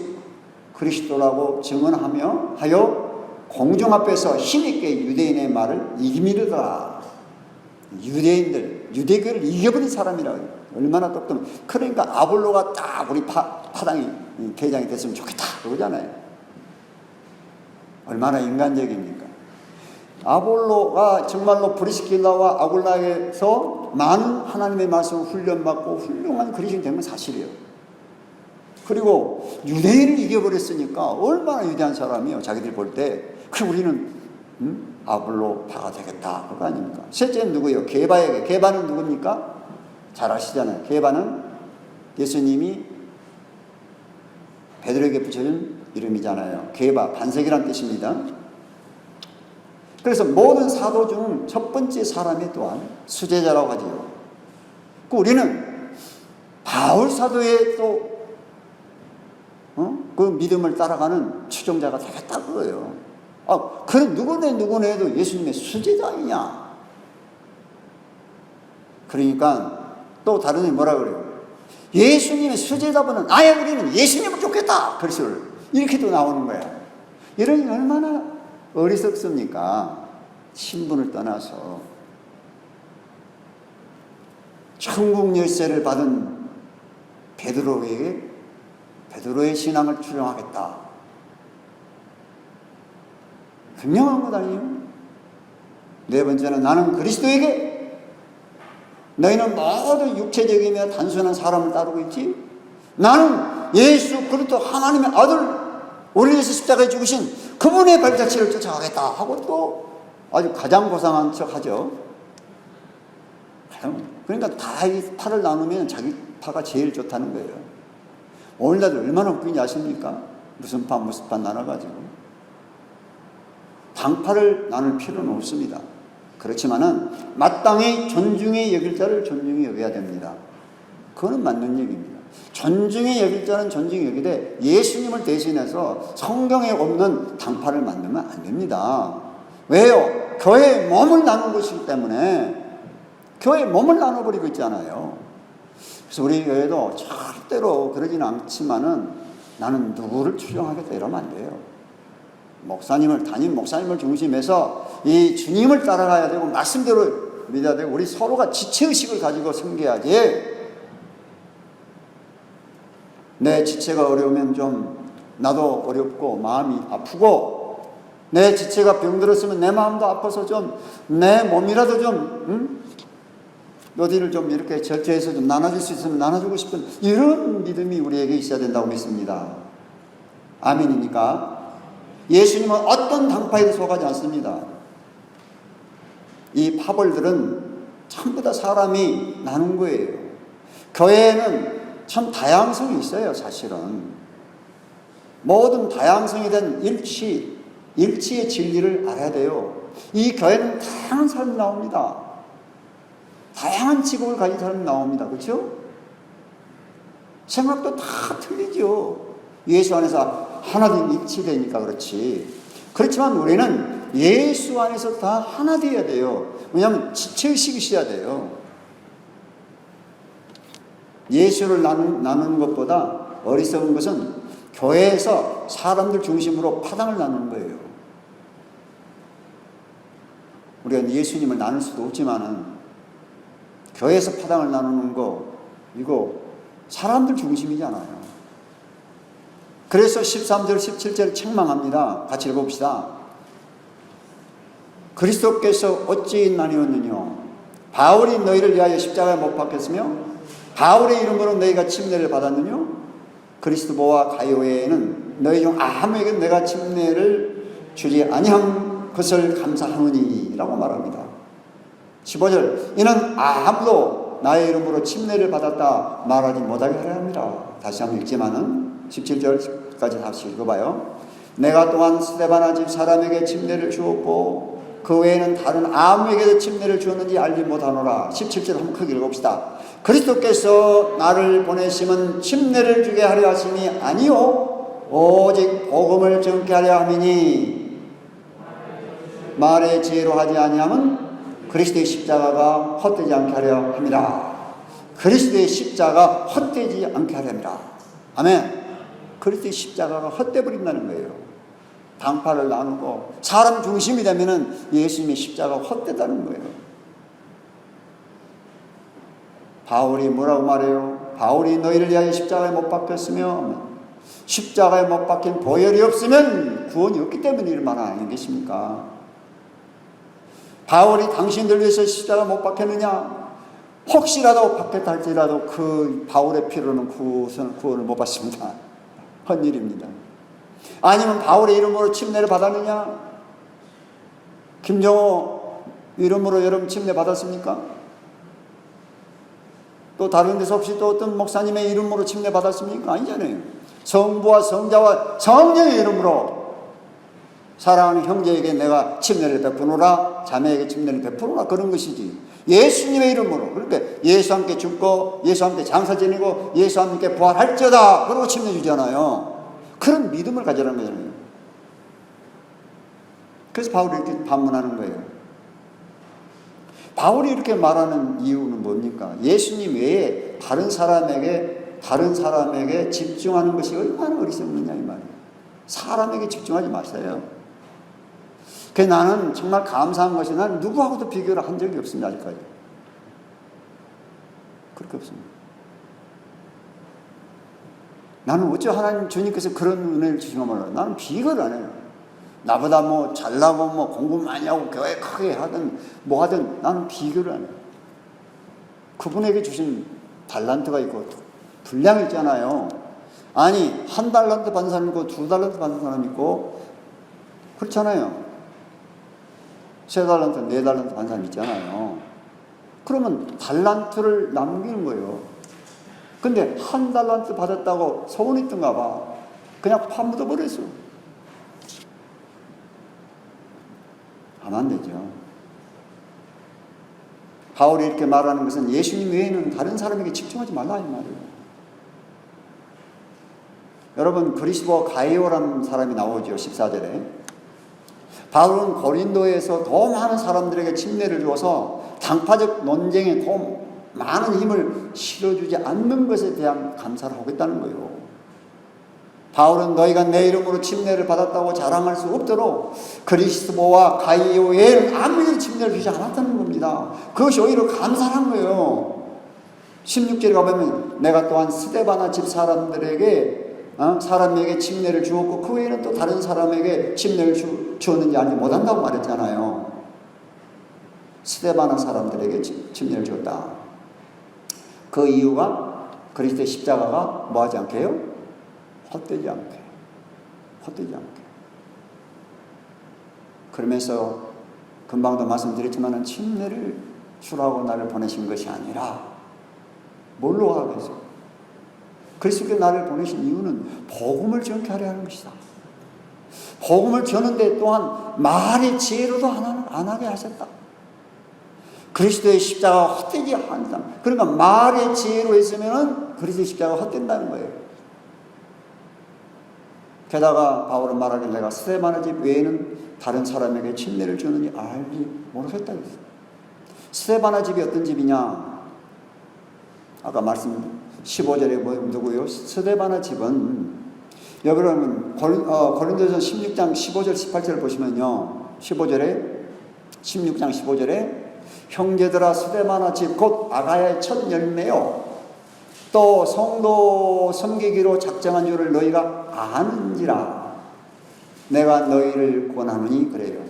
[SPEAKER 2] 그리스도라고 증언하며 하여 공중 앞에서 힘있게 유대인의 말을 이기미르더라. 유대인들, 유대교를 이겨버린 사람이라고. 얼마나 똑똑해. 그러니까 아볼로가 딱 우리 파당이 대장이 됐으면 좋겠다 그러잖아요. 얼마나 인간적입니까? 아볼로가 정말로 브리스길라와 아굴라에서 많은 하나님의 말씀을 훈련받고 훌륭한 그리스도인이 된 건 사실이에요. 그리고 유대인을 이겨버렸으니까 얼마나 위대한 사람이에요. 자기들이 볼 때. 그럼 우리는 아볼로 파가 되겠다 그거 아닙니까? 셋째는 누구예요? 게바에게. 게바는 누굽니까? 잘 아시잖아요. 게바는 예수님이 베드로에게 붙여준 이름이잖아요. 게바, 반석이란 뜻입니다. 그래서 모든 사도 중 첫 번째 사람이 또한 수제자라고 하지요. 우리는 바울 사도의 또 그 믿음을 따라가는 추종자가 되겠다 그거예요. 그래 누구네도 예수님의 수제자 아니냐. 그러니까 또 다른 애 뭐라 그래요? 예수님의 수제자분은 아예 우리는 예수님을 쫓겠다. 그래서 이렇게도 나오는 거야. 이러니 얼마나 어리석습니까? 신분을 떠나서 천국 열쇠를 받은 베드로에게 베드로의 신앙을 추종하겠다. 분명한 것 아니에요? 네 번째는 나는 그리스도에게. 너희는 모두 육체적이며 단순한 사람을 따르고 있지? 나는 예수 그리스도 하나님의 아들 우리 위해서 십자가에 죽으신 그분의 발자취를 쫓아가겠다 하고 또 아주 가장 고상한 척 하죠. 그러니까 다 이 파를 나누면 자기 파가 제일 좋다는 거예요. 오늘날도 얼마나 웃긴지 아십니까? 무슨 파 나눠가지고. 당파를 나눌 필요는 없습니다. 그렇지만은 마땅히 존중히 여길 자를 존중히 여겨야 됩니다. 그거는 맞는 얘기입니다. 존중히 여길 자는 존중히 여기되 예수님을 대신해서 성경에 없는 당파를 만들면 안 됩니다. 왜요? 교회의 몸을 나눈 것이기 때문에. 교회의 몸을 나눠버리고 있잖아요. 그래서 우리 교회도 절대로 그러지는 않지만은 나는 누구를 추종하겠다 이러면 안 돼요. 담임 목사님을 중심해서 이 주님을 따라가야 되고 말씀대로 믿어야 되고 우리 서로가 지체의식을 가지고 섬겨야지. 내 지체가 어려우면 좀 나도 어렵고 마음이 아프고 내 지체가 병들었으면 내 마음도 아파서 좀 내 몸이라도 좀 어디를 좀 이렇게 절제해서 좀 나눠줄 수 있으면 나눠주고 싶은 이런 믿음이 우리에게 있어야 된다고 믿습니다. 아멘이니까. 예수님은 어떤 당파에도 속하지 않습니다. 이 파벌들은 전부 다 사람이 나눈 거예요. 교회에는 참 다양성이 있어요. 사실은 모든 다양성이 된 일치의 진리를 알아야 돼요. 이 교회는 다양한 사람이 나옵니다. 다양한 직업을 가진 사람이 나옵니다. 그렇죠? 생각도 다 틀리죠. 예수 안에서 하나됨이 일치되니까 그렇지. 그렇지만 우리는 예수 안에서 다 하나 되어야 돼요. 왜냐하면 지체의식이 있어야 돼요. 예수를 나누는 것보다 어리석은 것은 교회에서 사람들 중심으로 파당을 나누는 거예요. 우리가 예수님을 나눌 수도 없지만은 교회에서 파당을 나누는 거 이거 사람들 중심이잖아요. 그래서 13절 17절을 책망합니다. 같이 읽어봅시다. 그리스도께서 어찌 나뉘었느냐. 바울이 너희를 위하여 십자가에 못 박혔으며 바울의 이름으로 너희가 침례를 받았느냐. 그리스도와 가요에는 너희 중 아무에게 내가 침례를 주지 아니한 것을 감사하노니 라고 말합니다. 15절 이는 아무도 나의 이름으로 침례를 받았다 말하지 못하게 하려 합니다. 다시 한번 읽지만은 17절까지 다시 읽어봐요. 내가 또한 스데바나 집 사람에게 침례를 주었고 그 외에는 다른 아무에게도 침례를 주었는지 알지 못하노라. 17절 한번 크게 읽어봅시다. 그리스도께서 나를 보내심은 침례를 주게 하려 하심이 아니요 오직 복음을 전케 하려 함이니 말의 지혜로 하지 아니함은 그리스도의 십자가가 헛되지 않게 하려 함이라. 그리스도의 십자가 헛되지 않게 하려 함이라. 아멘. 그리스도의 십자가가 헛되버린다는 거예요. 당파를 나누고 사람 중심이 되면은 예수님의 십자가가 헛되다는 거예요. 바울이 뭐라고 말해요? 바울이 너희를 위하여 십자가에 못 박혔으며 십자가에 못 박힌 보혈이 없으면 구원이 없기 때문에 이런 말 아니겠습니까? 바울이 당신들 위해서 십자가 못 박혔느냐? 혹시라도 박혔다 할지라도 그 바울의 피로는 구원을 못 받습니다. 헛일입니다. 아니면 바울의 이름으로 침례를 받았느냐? 김정호 이름으로 여러분 침례 받았습니까? 또 다른 데서 없이 또 어떤 목사님의 이름으로 침례 받았습니까? 아니잖아요. 성부와 성자와 성령의 이름으로 사랑하는 형제에게 내가 침례를 베푸노라, 자매에게 침례를 베푸노라, 그런 것이지. 예수님의 이름으로. 그러니까 예수 함께 죽고 예수 함께 장사 지내고 예수 함께 부활할지어다 그러고 침례 주잖아요. 그런 믿음을 가지라는 거잖아요. 그래서 바울이 이렇게 반문하는 거예요. 바울이 이렇게 말하는 이유는 뭡니까? 예수님 외에 다른 사람에게 집중하는 것이 얼마나 어리석느냐 이 말이에요. 사람에게 집중하지 마세요. 그래서 나는 정말 감사한 것이 난 누구하고도 비교를 한 적이 없습니다. 아직까지. 그렇게 없습니다. 나는 어째 하나님 주님께서 그런 은혜를 주시는 거 몰라요. 나는 비교를 안 해요. 나보다 뭐 잘나고 뭐 공부 많이 하고 교회 크게 하든 뭐 하든 나는 비교를 안 해요. 그분에게 주신 달란트가 있고 분량이 있잖아요. 아니 한 달란트 받은 사람 있고 두 달란트 받은 사람 있고 그렇잖아요. 세 달란트, 네 달란트 받은 사람 있잖아요. 그러면 달란트를 남기는 거예요. 근데 한 달란트 받았다고 서운했던가 봐. 그냥 파묻어 버렸어. 하면 안 되죠. 바울이 이렇게 말하는 것은 예수님 외에는 다른 사람에게 집중하지 말라 이 말이에요. 여러분 그리스도 가이오라는 사람이 나오죠. 14절에. 바울은 고린도에서 더 많은 사람들에게 침례를 주어서 당파적 논쟁에 더 많은 힘을 실어주지 않는 것에 대한 감사를 하고 있다는 거예요. 바울은 너희가 내 이름으로 침례를 받았다고 자랑할 수 없도록 그리스도와 가이오에는 아무리 침례를 주지 않았다는 겁니다. 그것이 오히려 감사한 거예요. 16절에 가보면 내가 또한 스데바나 집 사람들에게 사람에게 침례를 주었고 그 외에는 또 다른 사람에게 침례를 주었는지 알지 못한다고 말했잖아요. 스데바나 사람들에게 침례를 주었다. 그 이유가 그리스도의 십자가가 뭐하지 않게 해요? 헛되지 않게. 헛되지 않게. 그러면서 금방도 말씀드렸지만 침례를 주라고 나를 보내신 것이 아니라 뭘로 하겠어? 그리스도께 나를 보내신 이유는 복음을 전케 하려 하는 것이다. 복음을 전하는데 또한 말의 지혜로도 안 하게 하셨다. 그리스도의 십자가가 헛되지 않다. 그러니까 말의 지혜로 했으면 그리스도의 십자가가 헛된다는 거예요. 게다가 바울은 말하길 내가 스데바나 집 외에는 다른 사람에게 침례를 주느니 알지 모르겠다 그랬어요. 스데바나 집이 어떤 집이냐? 아까 말씀 15절에 누구요? 스데바나 집은 여러분 고린도전서 16장 15절 18절을 보시면요. 16장 15절에 형제들아 스데바나 집 곧 아가야의 첫 열매요 또 성도 섬기기로 작정한 줄을 너희가 아는지라 내가 너희를 권하노니 그래요.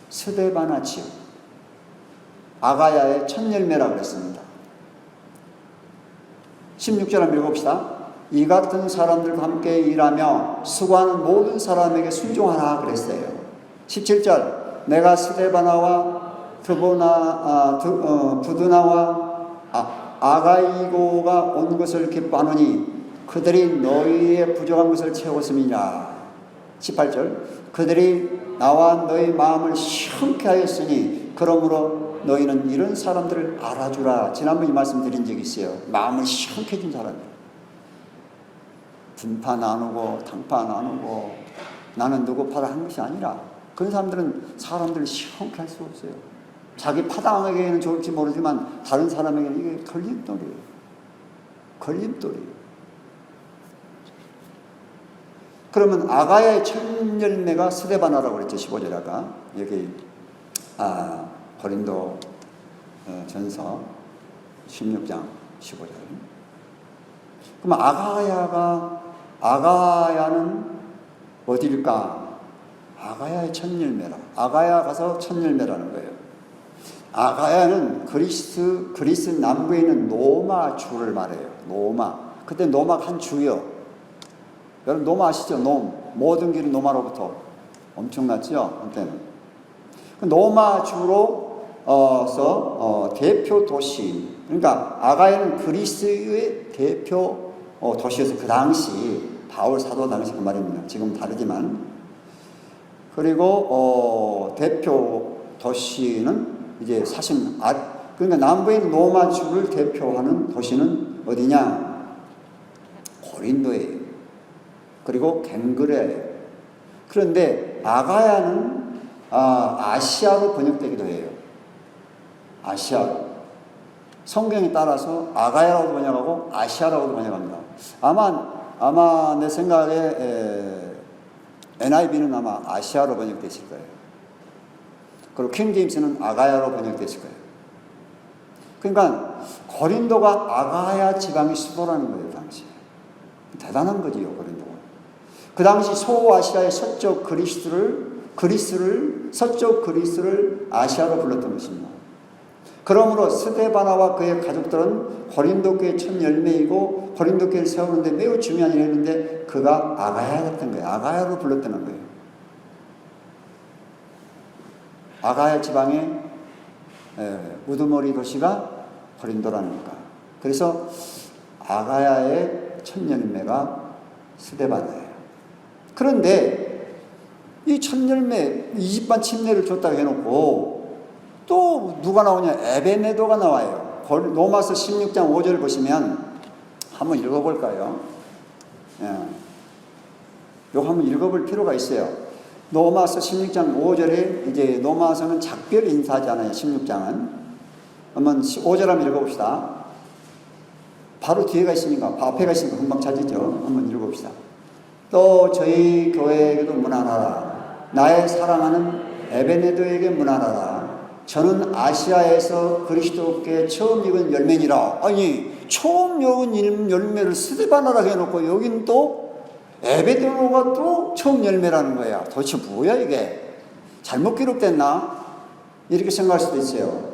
[SPEAKER 2] 스데바나 집 아가야의 첫 열매라 그랬습니다. 16절 한번 읽어봅시다. 이 같은 사람들과 함께 일하며 수고하는 모든 사람에게 순종하라 그랬어요. 17절 내가 스데바나와 부드나와 아가이고가 온 것을 기뻐하노니 그들이 너희의 부족한 것을 채웠음이냐. 18절 그들이 나와 너희 마음을 시원케 하였으니 그러므로 너희는 이런 사람들을 알아주라. 지난번 이 말씀 드린 적이 있어요. 마음을 시원케 해준 사람들. 분파 나누고 탕파 나누고 나는 누구 파다 한 것이 아니라 그런 사람들은 사람들을 시원케 할 수 없어요. 자기 파당에게는 좋을지 모르지만 다른 사람에게는 이게 걸림돌이에요. 걸림돌이에요. 그러면 아가야의 첫 열매가 스데바나라고 그랬죠. 15절 아까 여기 고린도 전서 16장 15절. 그럼 아가야는 어디일까? 아가야의 첫 열매라. 아가야 가서 첫 열매라는 거예요. 아가야는 그리스 남부에 있는 노마 주를 말해요. 노마. 그때 노마가 한 주요. 여러분 노마 아시죠? 모든 길이 노마로부터 엄청났죠? 한때는. 노마 주로서 대표 도시. 그러니까 아가야는 그리스의 대표 도시여서 그 당시 바울 사도 당시 그 말입니다. 지금 다르지만. 그리고 대표 도시는 이제 사실 그러니까 남부에 있는 노마주를 대표하는 도시는 어디냐? 고린도예요. 그리고 갱그레예요. 그런데 아가야는 아시아로 번역되기도 해요. 아시아로. 성경에 따라서 아가야라고 번역하고 아시아라고 번역합니다. 아마 내 생각에 NIV는 아마 아시아로 번역됐을 거예요. 그리고 킹 제임스는 아가야로 번역됐을 거예요. 그러니까 고린도가 아가야 지방의 수도라는 거예요. 당시에. 대단한 거지요. 고린도가. 그 당시 소아시아의 서쪽 그리스를 서쪽 그리스를 아시아로 불렀던 것입니다. 그러므로 스데바나와 그의 가족들은 고린도 교회의 첫 열매이고 고린도 교회를 세우는데 매우 중요한 일을 했는데 그가 아가야였던 거예요. 아가야로 불렀다는 거예요. 아가야 지방의 우두머리 도시가 고린도라니까. 그래서 아가야의 첫 열매가 스데바나예요. 그런데 이 첫 열매 20반 침례를 줬다고 해놓고 또 누가 나오냐? 에베네도가 나와요. 로마서 16장 5절을 보시면 한번 읽어볼까요? 이거 한번 읽어볼 필요가 있어요. 로마서 16장 5절에 이제 로마서는 작별 인사잖아요. 16장은. 한번 5절 한번 읽어봅시다. 바로 뒤에가 있으니까, 앞에가 있으니까 금방 찾으죠. 한번 읽어봅시다. 또 저희 교회에게도 문안하라. 나의 사랑하는 에베네도에게 문안하라. 저는 아시아에서 그리스도께 처음 익은 열매니라. 아니 처음 익은 열매를 스데바나라고 해놓고 여긴 또 에베드로가 또 처음 열매라는 거야. 도대체 뭐야 이게? 잘못 기록됐나? 이렇게 생각할 수도 있어요.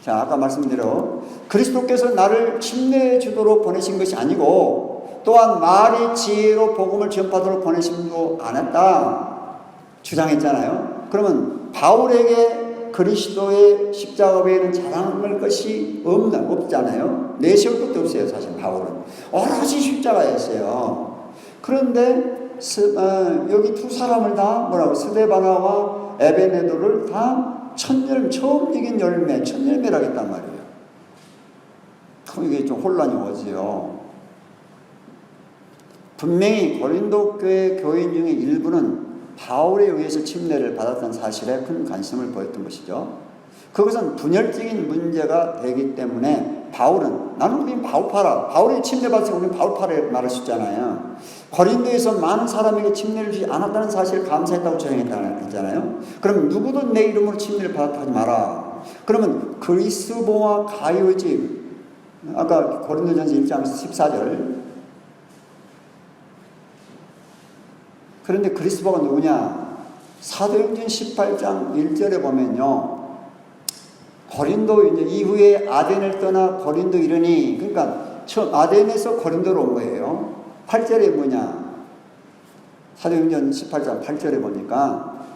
[SPEAKER 2] 자, 아까 말씀대로 그리스도께서 나를 침례 주도록 보내신 것이 아니고 또한 말의 지혜로 복음을 전파도록 보내심도 않았다 주장했잖아요. 그러면 바울에게 그리스도의 십자가 외에는 자랑할 것이 없잖아요. 내세울 것도 없어요. 사실 바울은 오로지 십자가였어요. 그런데 여기 두 사람을 다 뭐라고, 스데바나와 에베네도를 다 처음 이긴 열매, 첫 열매라고 했단 말이에요. 그럼 이게 좀 혼란이 오지요. 분명히 고린도 교회 교인 중에 일부는 바울에 의해서 침례를 받았던 사실에 큰 관심을 보였던 것이죠. 그것은 분열적인 문제가 되기 때문에 바울은, 나는 우린 바울파라, 바울이 침례받았으니 우리는 바울파라 말할 수 있잖아요. 고린도에서 많은 사람에게 침례를 주지 않았다는 사실을 감사했다고 주장했잖아요. 그럼 누구도 내 이름으로 침례를 받았다 하지 마라. 그러면 그리스도와 가이오의 집, 아까 고린도전서 1장 14절, 그런데 그리스도가 누구냐? 사도행전 18장 1절에 보면요, 고린도 이후에 아덴을 떠나 고린도 이르니, 그러니까 처음 아덴에서 고린도로 온 거예요. 8절에 뭐냐? 사도행전 18장 8절에 보니까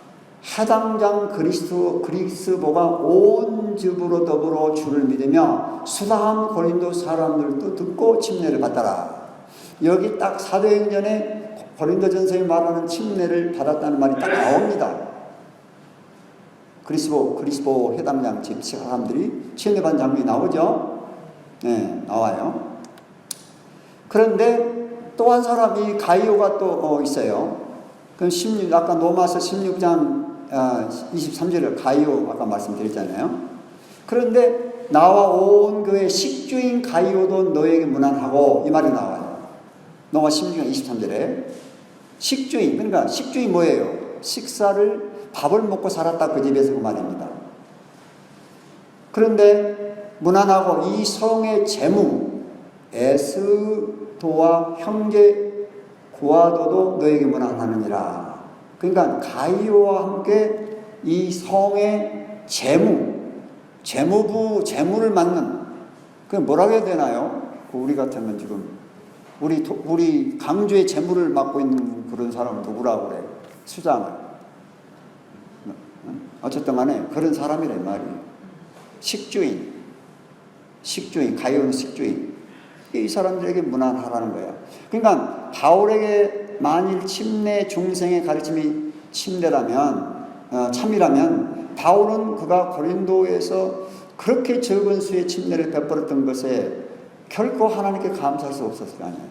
[SPEAKER 2] 하당장 그리스도가 온 집으로 더불어 주를 믿으며 수다한 고린도 사람들도 듣고 침례를 받더라. 여기 딱 사도행전에 고린도전서에 말하는 침례를 받았다는 말이 딱 나옵니다. 그리스도 회당장 집 사람들이 침례받은 장면이 나오죠. 네, 나와요. 그런데 또 한 사람이 가이오가 또 있어요. 그럼 아까 로마서 16장 23절에 가이오 아까 말씀드렸잖아요. 그런데 나와 온 교회 식주인 가이오도 너에게 문안하고, 이 말이 나와요. 로마 16장 23절에 식주인, 그러니까 식주인 뭐예요? 밥을 먹고 살았다, 그 집에서 그 말입니다. 그런데 문안하고 이 성의 재무 에스도와 형제 구아도도 너에게 문안하느니라. 그러니까 가이오와 함께 이 성의 재무를 맡는, 그 뭐라고 해야 되나요? 우리 같으면 지금 우리 강주의 재무를 맡고 있는 그런 사람은 누구라고 그래? 수장을. 어쨌든 간에 그런 사람이란 말이에요. 식주인, 가이오는 식주인. 이 사람들에게 문안하라는 거야. 그러니까 바울에게 만일 침례 중생의 가르침이 참이라면 바울은 그가 고린도에서 그렇게 적은 수의 침례를 베풀었던 것에 결코 하나님께 감사할 수 없었을 거 아니에요.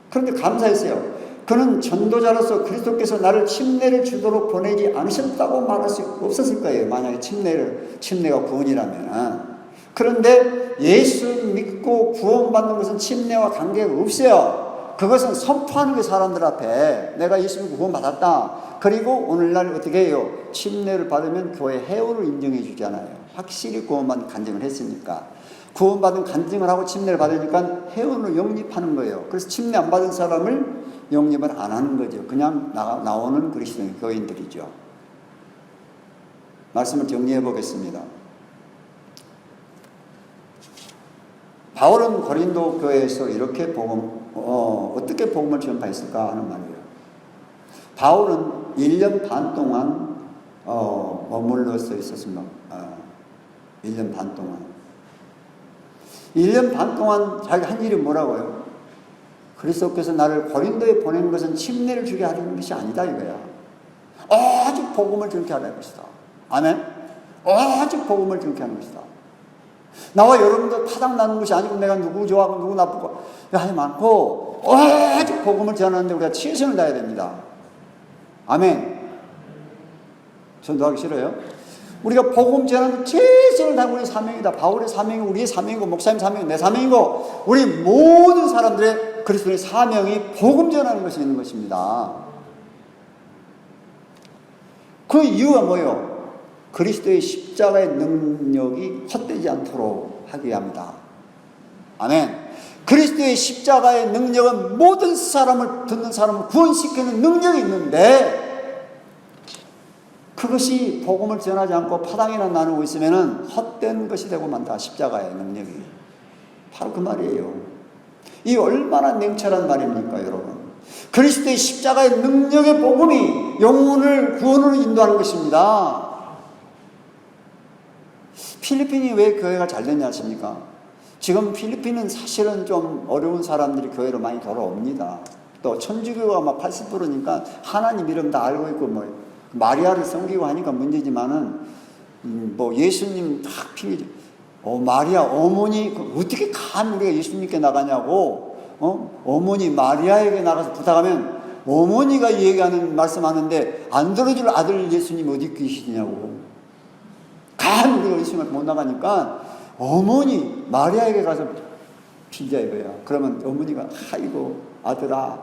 [SPEAKER 2] 그런데 감사했어요. 그는 전도자로서 그리스도께서 나를 침례를 주도록 보내지 않으셨다고 말할 수 없었을 거예요. 만약에 침례가 구원이라면. 그런데 예수 믿고 구원받는 것은 침례와 관계가 없어요. 그것은 선포하는 게 사람들 앞에 내가 예수 믿고 구원받았다. 그리고 오늘날 어떻게 해요? 침례를 받으면 교회 회원을 인정해 주잖아요. 확실히 구원받은 간증을 했으니까. 구원받은 간증을 하고 침례를 받으니까 회원으로 영립하는 거예요. 그래서 침례 안 받은 사람을 영립을 안 하는 거죠. 그냥 나오는 그리스도인 교인들이죠. 말씀을 정리해 보겠습니다. 바울은 고린도 교회에서 이렇게 어떻게 복음을 전파했을까 하는 말이에요. 바울은 1년 반 동안 머물러서 있었습니다. 1년 반 동안. 1년 반 동안 자기 한 일이 뭐라고요? 그리스도께서 나를 고린도에 보낸 것은 침례를 주게 하려는 것이 아니다 이거야. 오직 복음을 전케 하려는 것이다. 아멘? 오직 복음을 전케 하는 것이다. 나와 여러분들 파닥나는 것이 아니고 내가 누구 좋아하고 누구 나쁘고 하지 않고 오직 복음을 전하는데 우리가 최선을 다해야 됩니다. 아멘. 전도하기 싫어요? 우리가 복음 전하는 최선을 다하는 우리 사명이다. 바울의 사명이 우리의 사명이고 목사님 사명이 내 사명이고 우리 모든 사람들의 그리스도의 사명이 복음 전하는 것이 있는 것입니다. 그 이유가 뭐예요? 그리스도의 십자가의 능력이 헛되지 않도록 하기 위함이다. 아멘. 그리스도의 십자가의 능력은 모든 사람을 듣는 사람을 구원시키는 능력이 있는데 그것이 복음을 전하지 않고 파당이나 나누고 있으면 헛된 것이 되고 만다. 십자가의 능력이 바로 그 말이에요. 이 얼마나 냉철한 말입니까 여러분. 그리스도의 십자가의 능력의 복음이 영혼을 구원으로 인도하는 것입니다. 필리핀이 왜 교회가 잘 됐냐 하십니까? 지금 필리핀은 사실은 좀 어려운 사람들이 교회로 많이 돌아옵니다. 또 천주교가 막 80%니까 하나님 이름 다 알고 있고 뭐 마리아를 섬기고 하니까 문제지만은 뭐 예수님 다 핑계죠. 마리아 어머니 어떻게 간 우리가 예수님께 나가냐고 어머니 마리아에게 나가서 부탁하면 어머니가 얘기하는 말씀하는데 안 들어줄 아들 예수님 어디 계시냐고 간 우리가 예수님을 못 나가니까 어머니 마리아에게 가서 빌자 이거야. 그러면 어머니가 아이고 아들아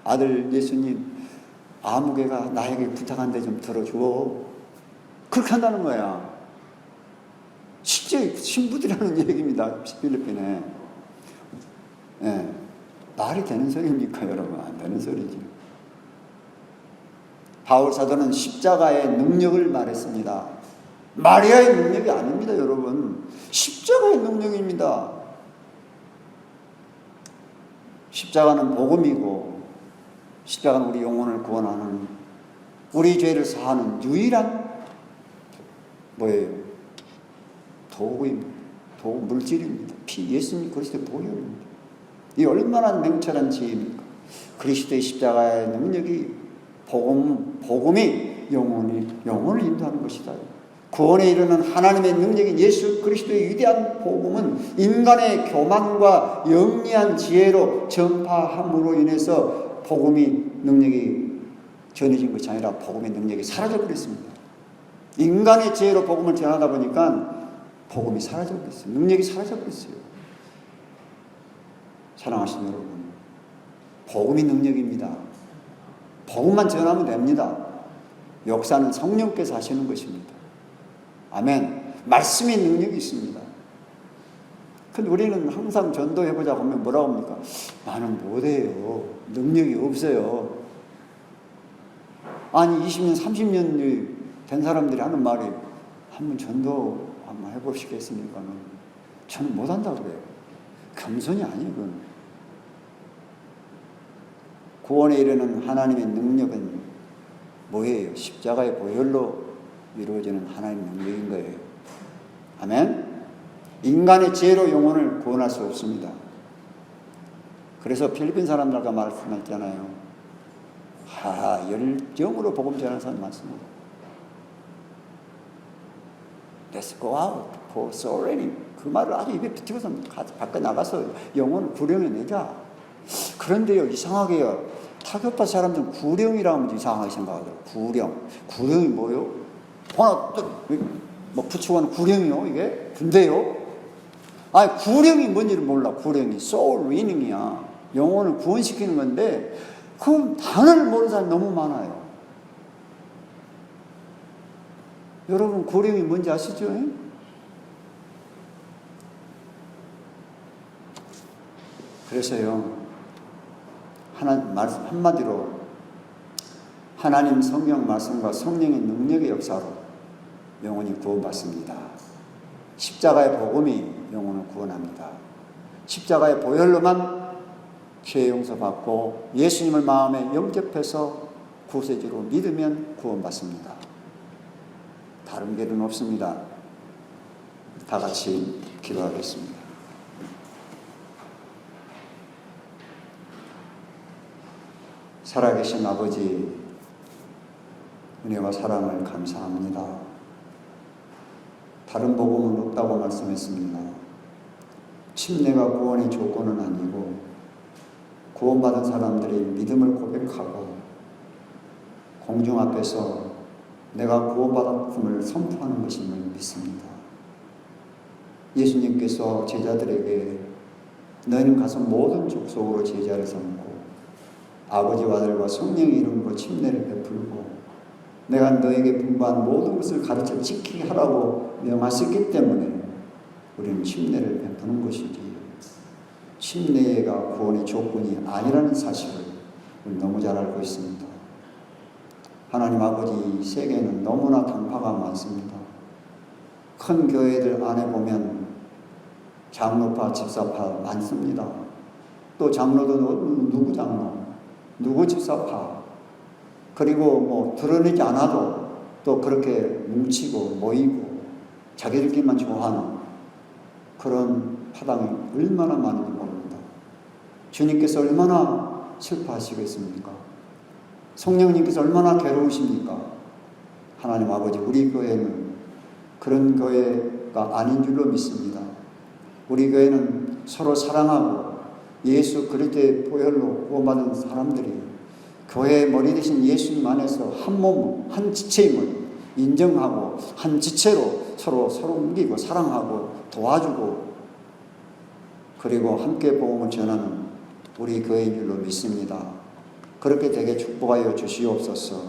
[SPEAKER 2] 아들 예수님 아무개가 나에게 부탁한데 좀 들어줘. 그렇게 한다는 거야. 실제 신부들이 하는 얘기입니다. 필리핀에. 예. 말이 되는 소리입니까 여러분? 안 되는 소리지. 바울 사도는 십자가의 능력을 말했습니다. 마리아의 능력이 아닙니다 여러분. 십자가의 능력입니다. 십자가는 복음이고 십자가는 우리 영혼을 구원하는 우리 죄를 사하는 유일한 뭐예요? 도구입니다. 물질입니다. 예수님 그리스도의 보혈입니다. 이 얼마나 냉철한 지혜입니까? 그리스도의 십자가의 능력이 복음이 영혼을 인도하는 것이다. 구원에 이르는 하나님의 능력인 예수 그리스도의 위대한 복음은 인간의 교만과 영리한 지혜로 전파함으로 인해서 복음의 능력이 전해진 것이 아니라 복음의 능력이 사라져버렸습니다. 인간의 지혜로 복음을 전하다 보니까 복음이 사라져버렸어요. 능력이 사라져버렸어요. 사랑하시는 여러분, 복음이 능력입니다. 복음만 전하면 됩니다. 역사는 성령께서 하시는 것입니다. 아멘. 말씀의 능력이 있습니다. 근데 우리는 항상 전도해보자고 하면 뭐라고 합니까? 나는 못해요. 능력이 없어요. 아니 20년 30년이 된 사람들이 하는 말이 한번 전도 한번 해보시겠습니까? 저는 못한다고 그래요. 겸손이 아니에요. 그건. 구원에 이르는 하나님의 능력은 뭐예요? 십자가의 보혈로 이루어지는 하나님의 능력인 거예요. 아멘. 인간의 지혜로 영혼을 구원할 수 없습니다. 그래서 필리핀 사람들과 말씀했잖아요. 열정으로 복음 전하는 사람 많습니다. Let's go out for soul. 그 말을 아주 입에 붙이고서 밖에 나가서 영혼을 구령해내자. 그런데요, 이상하게요. 타격받은 사람들은 구령이라면 이상하게 생각하더라고요. 구령이 뭐요? 하나 뭐 붙이고는 구령이요? 이게? 군대요? 아니 구령이 뭔지를 몰라. 구령이 soul winning이야. 영혼을 구원시키는 건데 그 단어를 모르는 사람이 너무 많아요. 여러분 구령이 뭔지 아시죠? 그래서요 한마디로 하나님 성령 말씀과 성령의 능력의 역사로 영혼이 구원받습니다. 십자가의 복음이 영혼을 구원합니다. 십자가의 보혈로만 죄 용서받고 예수님을 마음에 영접해서 구세주로 믿으면 구원받습니다. 다른 길은 없습니다. 다 같이 기도하겠습니다. 살아계신 아버지, 은혜와 사랑을 감사합니다. 다른 복음은 없다고 말씀했습니다. 침례가 구원의 조건은 아니고 구원받은 사람들이 믿음을 고백하고 공중 앞에서 내가 구원받았음을 선포하는 것임을 믿습니다. 예수님께서 제자들에게 너희는 가서 모든 족속으로 제자를 삼고 아버지와 아들과 성령의 이름으로 침례를 베풀고 내가 너에게 분부한 모든 것을 가르쳐 지키게 하라고 명하셨기 때문에 우리는 침례를 베푸는 것이지 침례가 구원의 조건이 아니라는 사실을 너무 잘 알고 있습니다. 하나님 아버지, 세계에는 너무나 당파가 많습니다. 큰 교회들 안에 보면 장로파, 집사파 많습니다. 또 장로도 누구 장로, 누구 집사파, 그리고 뭐 드러내지 않아도 또 그렇게 뭉치고 모이고 자기들끼리만 좋아하는 그런 파당이 얼마나 많은지 모릅니다. 주님께서 얼마나 슬퍼하시겠습니까? 성령님께서 얼마나 괴로우십니까? 하나님 아버지, 우리 교회는 그런 교회가 아닌 줄로 믿습니다. 우리 교회는 서로 사랑하고 예수 그리스도의 보혈로 구원받은 사람들이 교회의 머리 대신 예수님 안에서 한 몸, 한 지체임을 인정하고 한 지체로 서로 섬기고 사랑하고 도와주고 그리고 함께 복음을 전하는 우리 교회인 줄로 믿습니다. 그렇게 되게 축복하여 주시옵소서.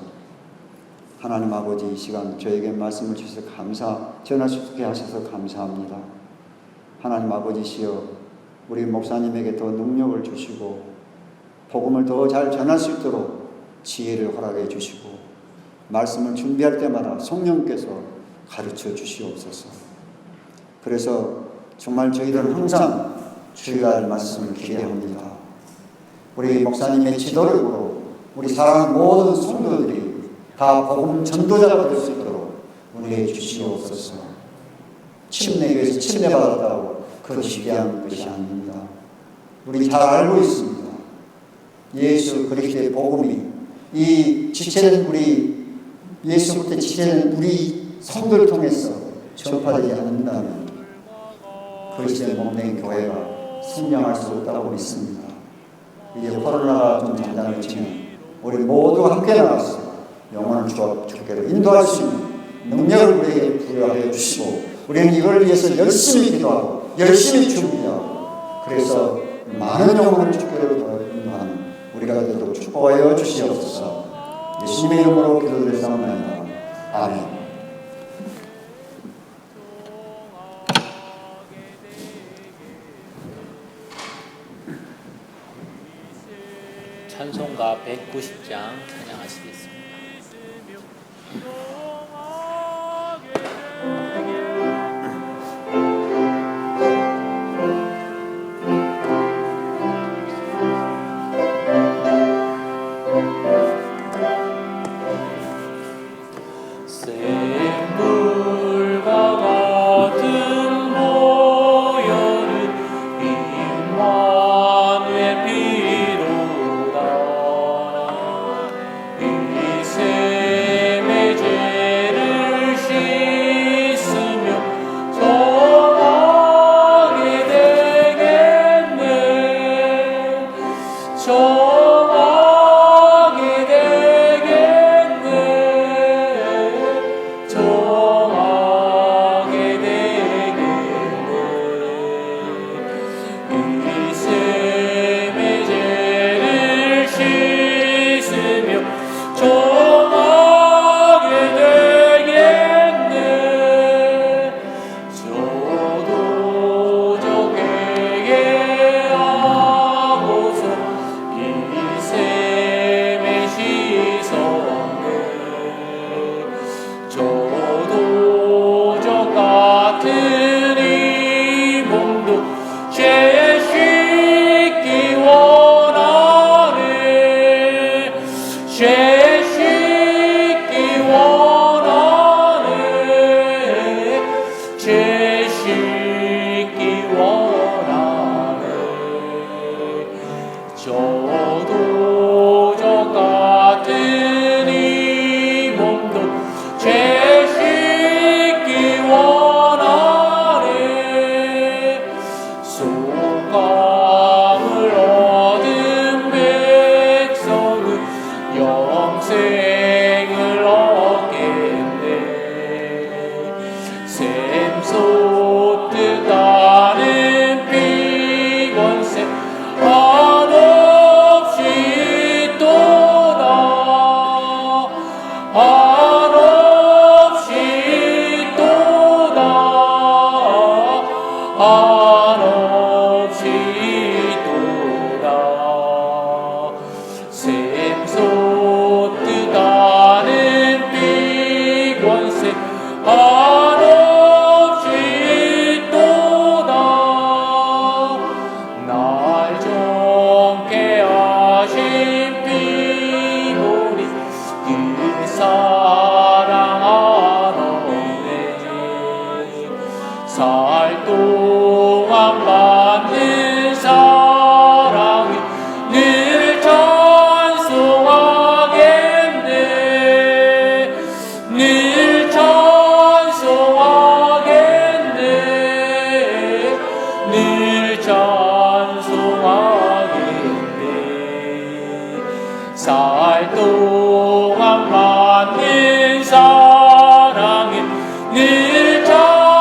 [SPEAKER 2] 하나님 아버지, 이 시간 저에게 말씀을 주셔서 전할 수 있게 하셔서 감사합니다. 하나님 아버지시여, 우리 목사님에게 더 능력을 주시고 복음을 더 잘 전할 수 있도록 지혜를 허락해 주시고 말씀을 준비할 때마다 성령께서 가르쳐 주시옵소서. 그래서 정말 저희들은 항상 주일날 말씀을 기대합니다. 우리 목사님의 지도력으로 우리 사랑하는 모든 성도들이 다 복음 전도자가 될 수 있도록 은혜해 주시옵소서. 침례교에서 침례받았다고 그것이 귀한 것이 아닙니다. 우리 잘 알고 있습니다. 예수 그리스도의 복음이 이 지체는 우리 예수 그리스도의 지체는 우리 성도를 통해서 전파되지 않는다면 그리스도의 몸된 교회가 성장할 수 없다고 믿습니다. 이제 코로나가 좀 잠잠해지면 우리 모두 함께 나가서 영혼을 주께로 인도할 수 있는 능력을 우리에게 부여하여 주시고 우리는 이걸 위해서 열심히 기도하고 열심히 준비하고 그래서 많은 영혼을 주께로 인도하는 우리가 되도록 축복하여 주시옵소서. 예수님의 이름으로 기도드렸사옵나이다. 아멘.
[SPEAKER 1] 찬송가 190장 찬양하시겠습니다.
[SPEAKER 3] 한없이
[SPEAKER 1] 곳에 한없이 또다 날 정케 하신 피보리 그 사랑하노네 살 동안 받는 사랑이 늘 찬송하겠네 늘 찬송하겠네 늘 찬송하겠네 살 동안 받는 사랑이 늘 찬송하겠네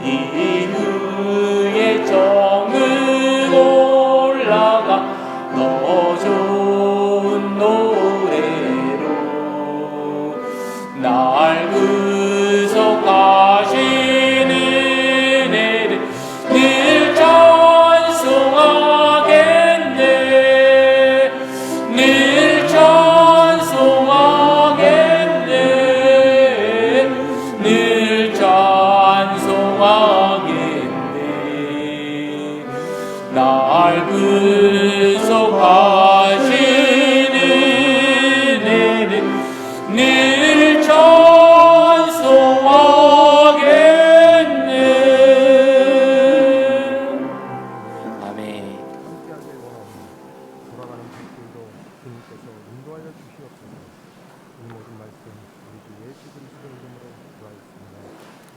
[SPEAKER 1] 이후에 정은 올라가 더 좋은 노래로 날 구속하시는 은혜를 늘 찬송하겠네 늘 찬송하겠네 늘 찬송하겠네 날 구속하시는 은혜를 늘 찬송하겠네 아멘.
[SPEAKER 3] 함께하길 원하오니 돌아가는 길도 주님께서 인도하여 주시옵소서. 이 모든 말씀 우리 주 예수 그리스도 이름으로 기도하였습니다. 아멘.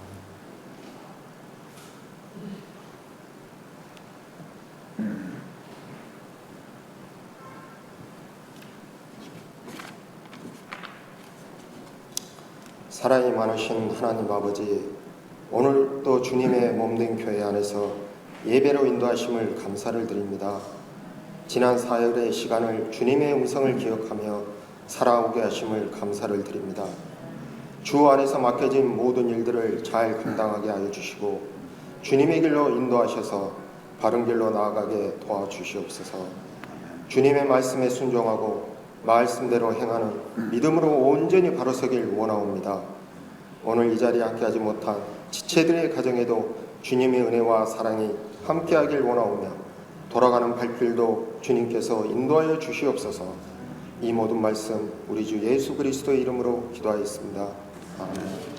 [SPEAKER 4] 사랑이 많으신 하나님 아버지, 오늘 또 주님의 몸된 교회 안에서 예배로 인도하심을 감사를 드립니다. 지난 사흘의 시간을 주님의 음성을 기억하며 살아오게 하심을 감사를 드립니다. 주 안에서 맡겨진 모든 일들을 잘 감당하게 하여 주시고 주님의 길로 인도하셔서 바른 길로 나아가게 도와주시옵소서. 주님의 말씀에 순종하고 말씀대로 행하는 믿음으로 온전히 바로 서길 원하옵니다. 오늘 이 자리에 함께하지 못한 지체들의 가정에도 주님의 은혜와 사랑이 함께하길 원하오며 돌아가는 발길도 주님께서 인도하여 주시옵소서. 이 모든 말씀 우리 주 예수 그리스도의 이름으로 기도하였습니다. 아멘.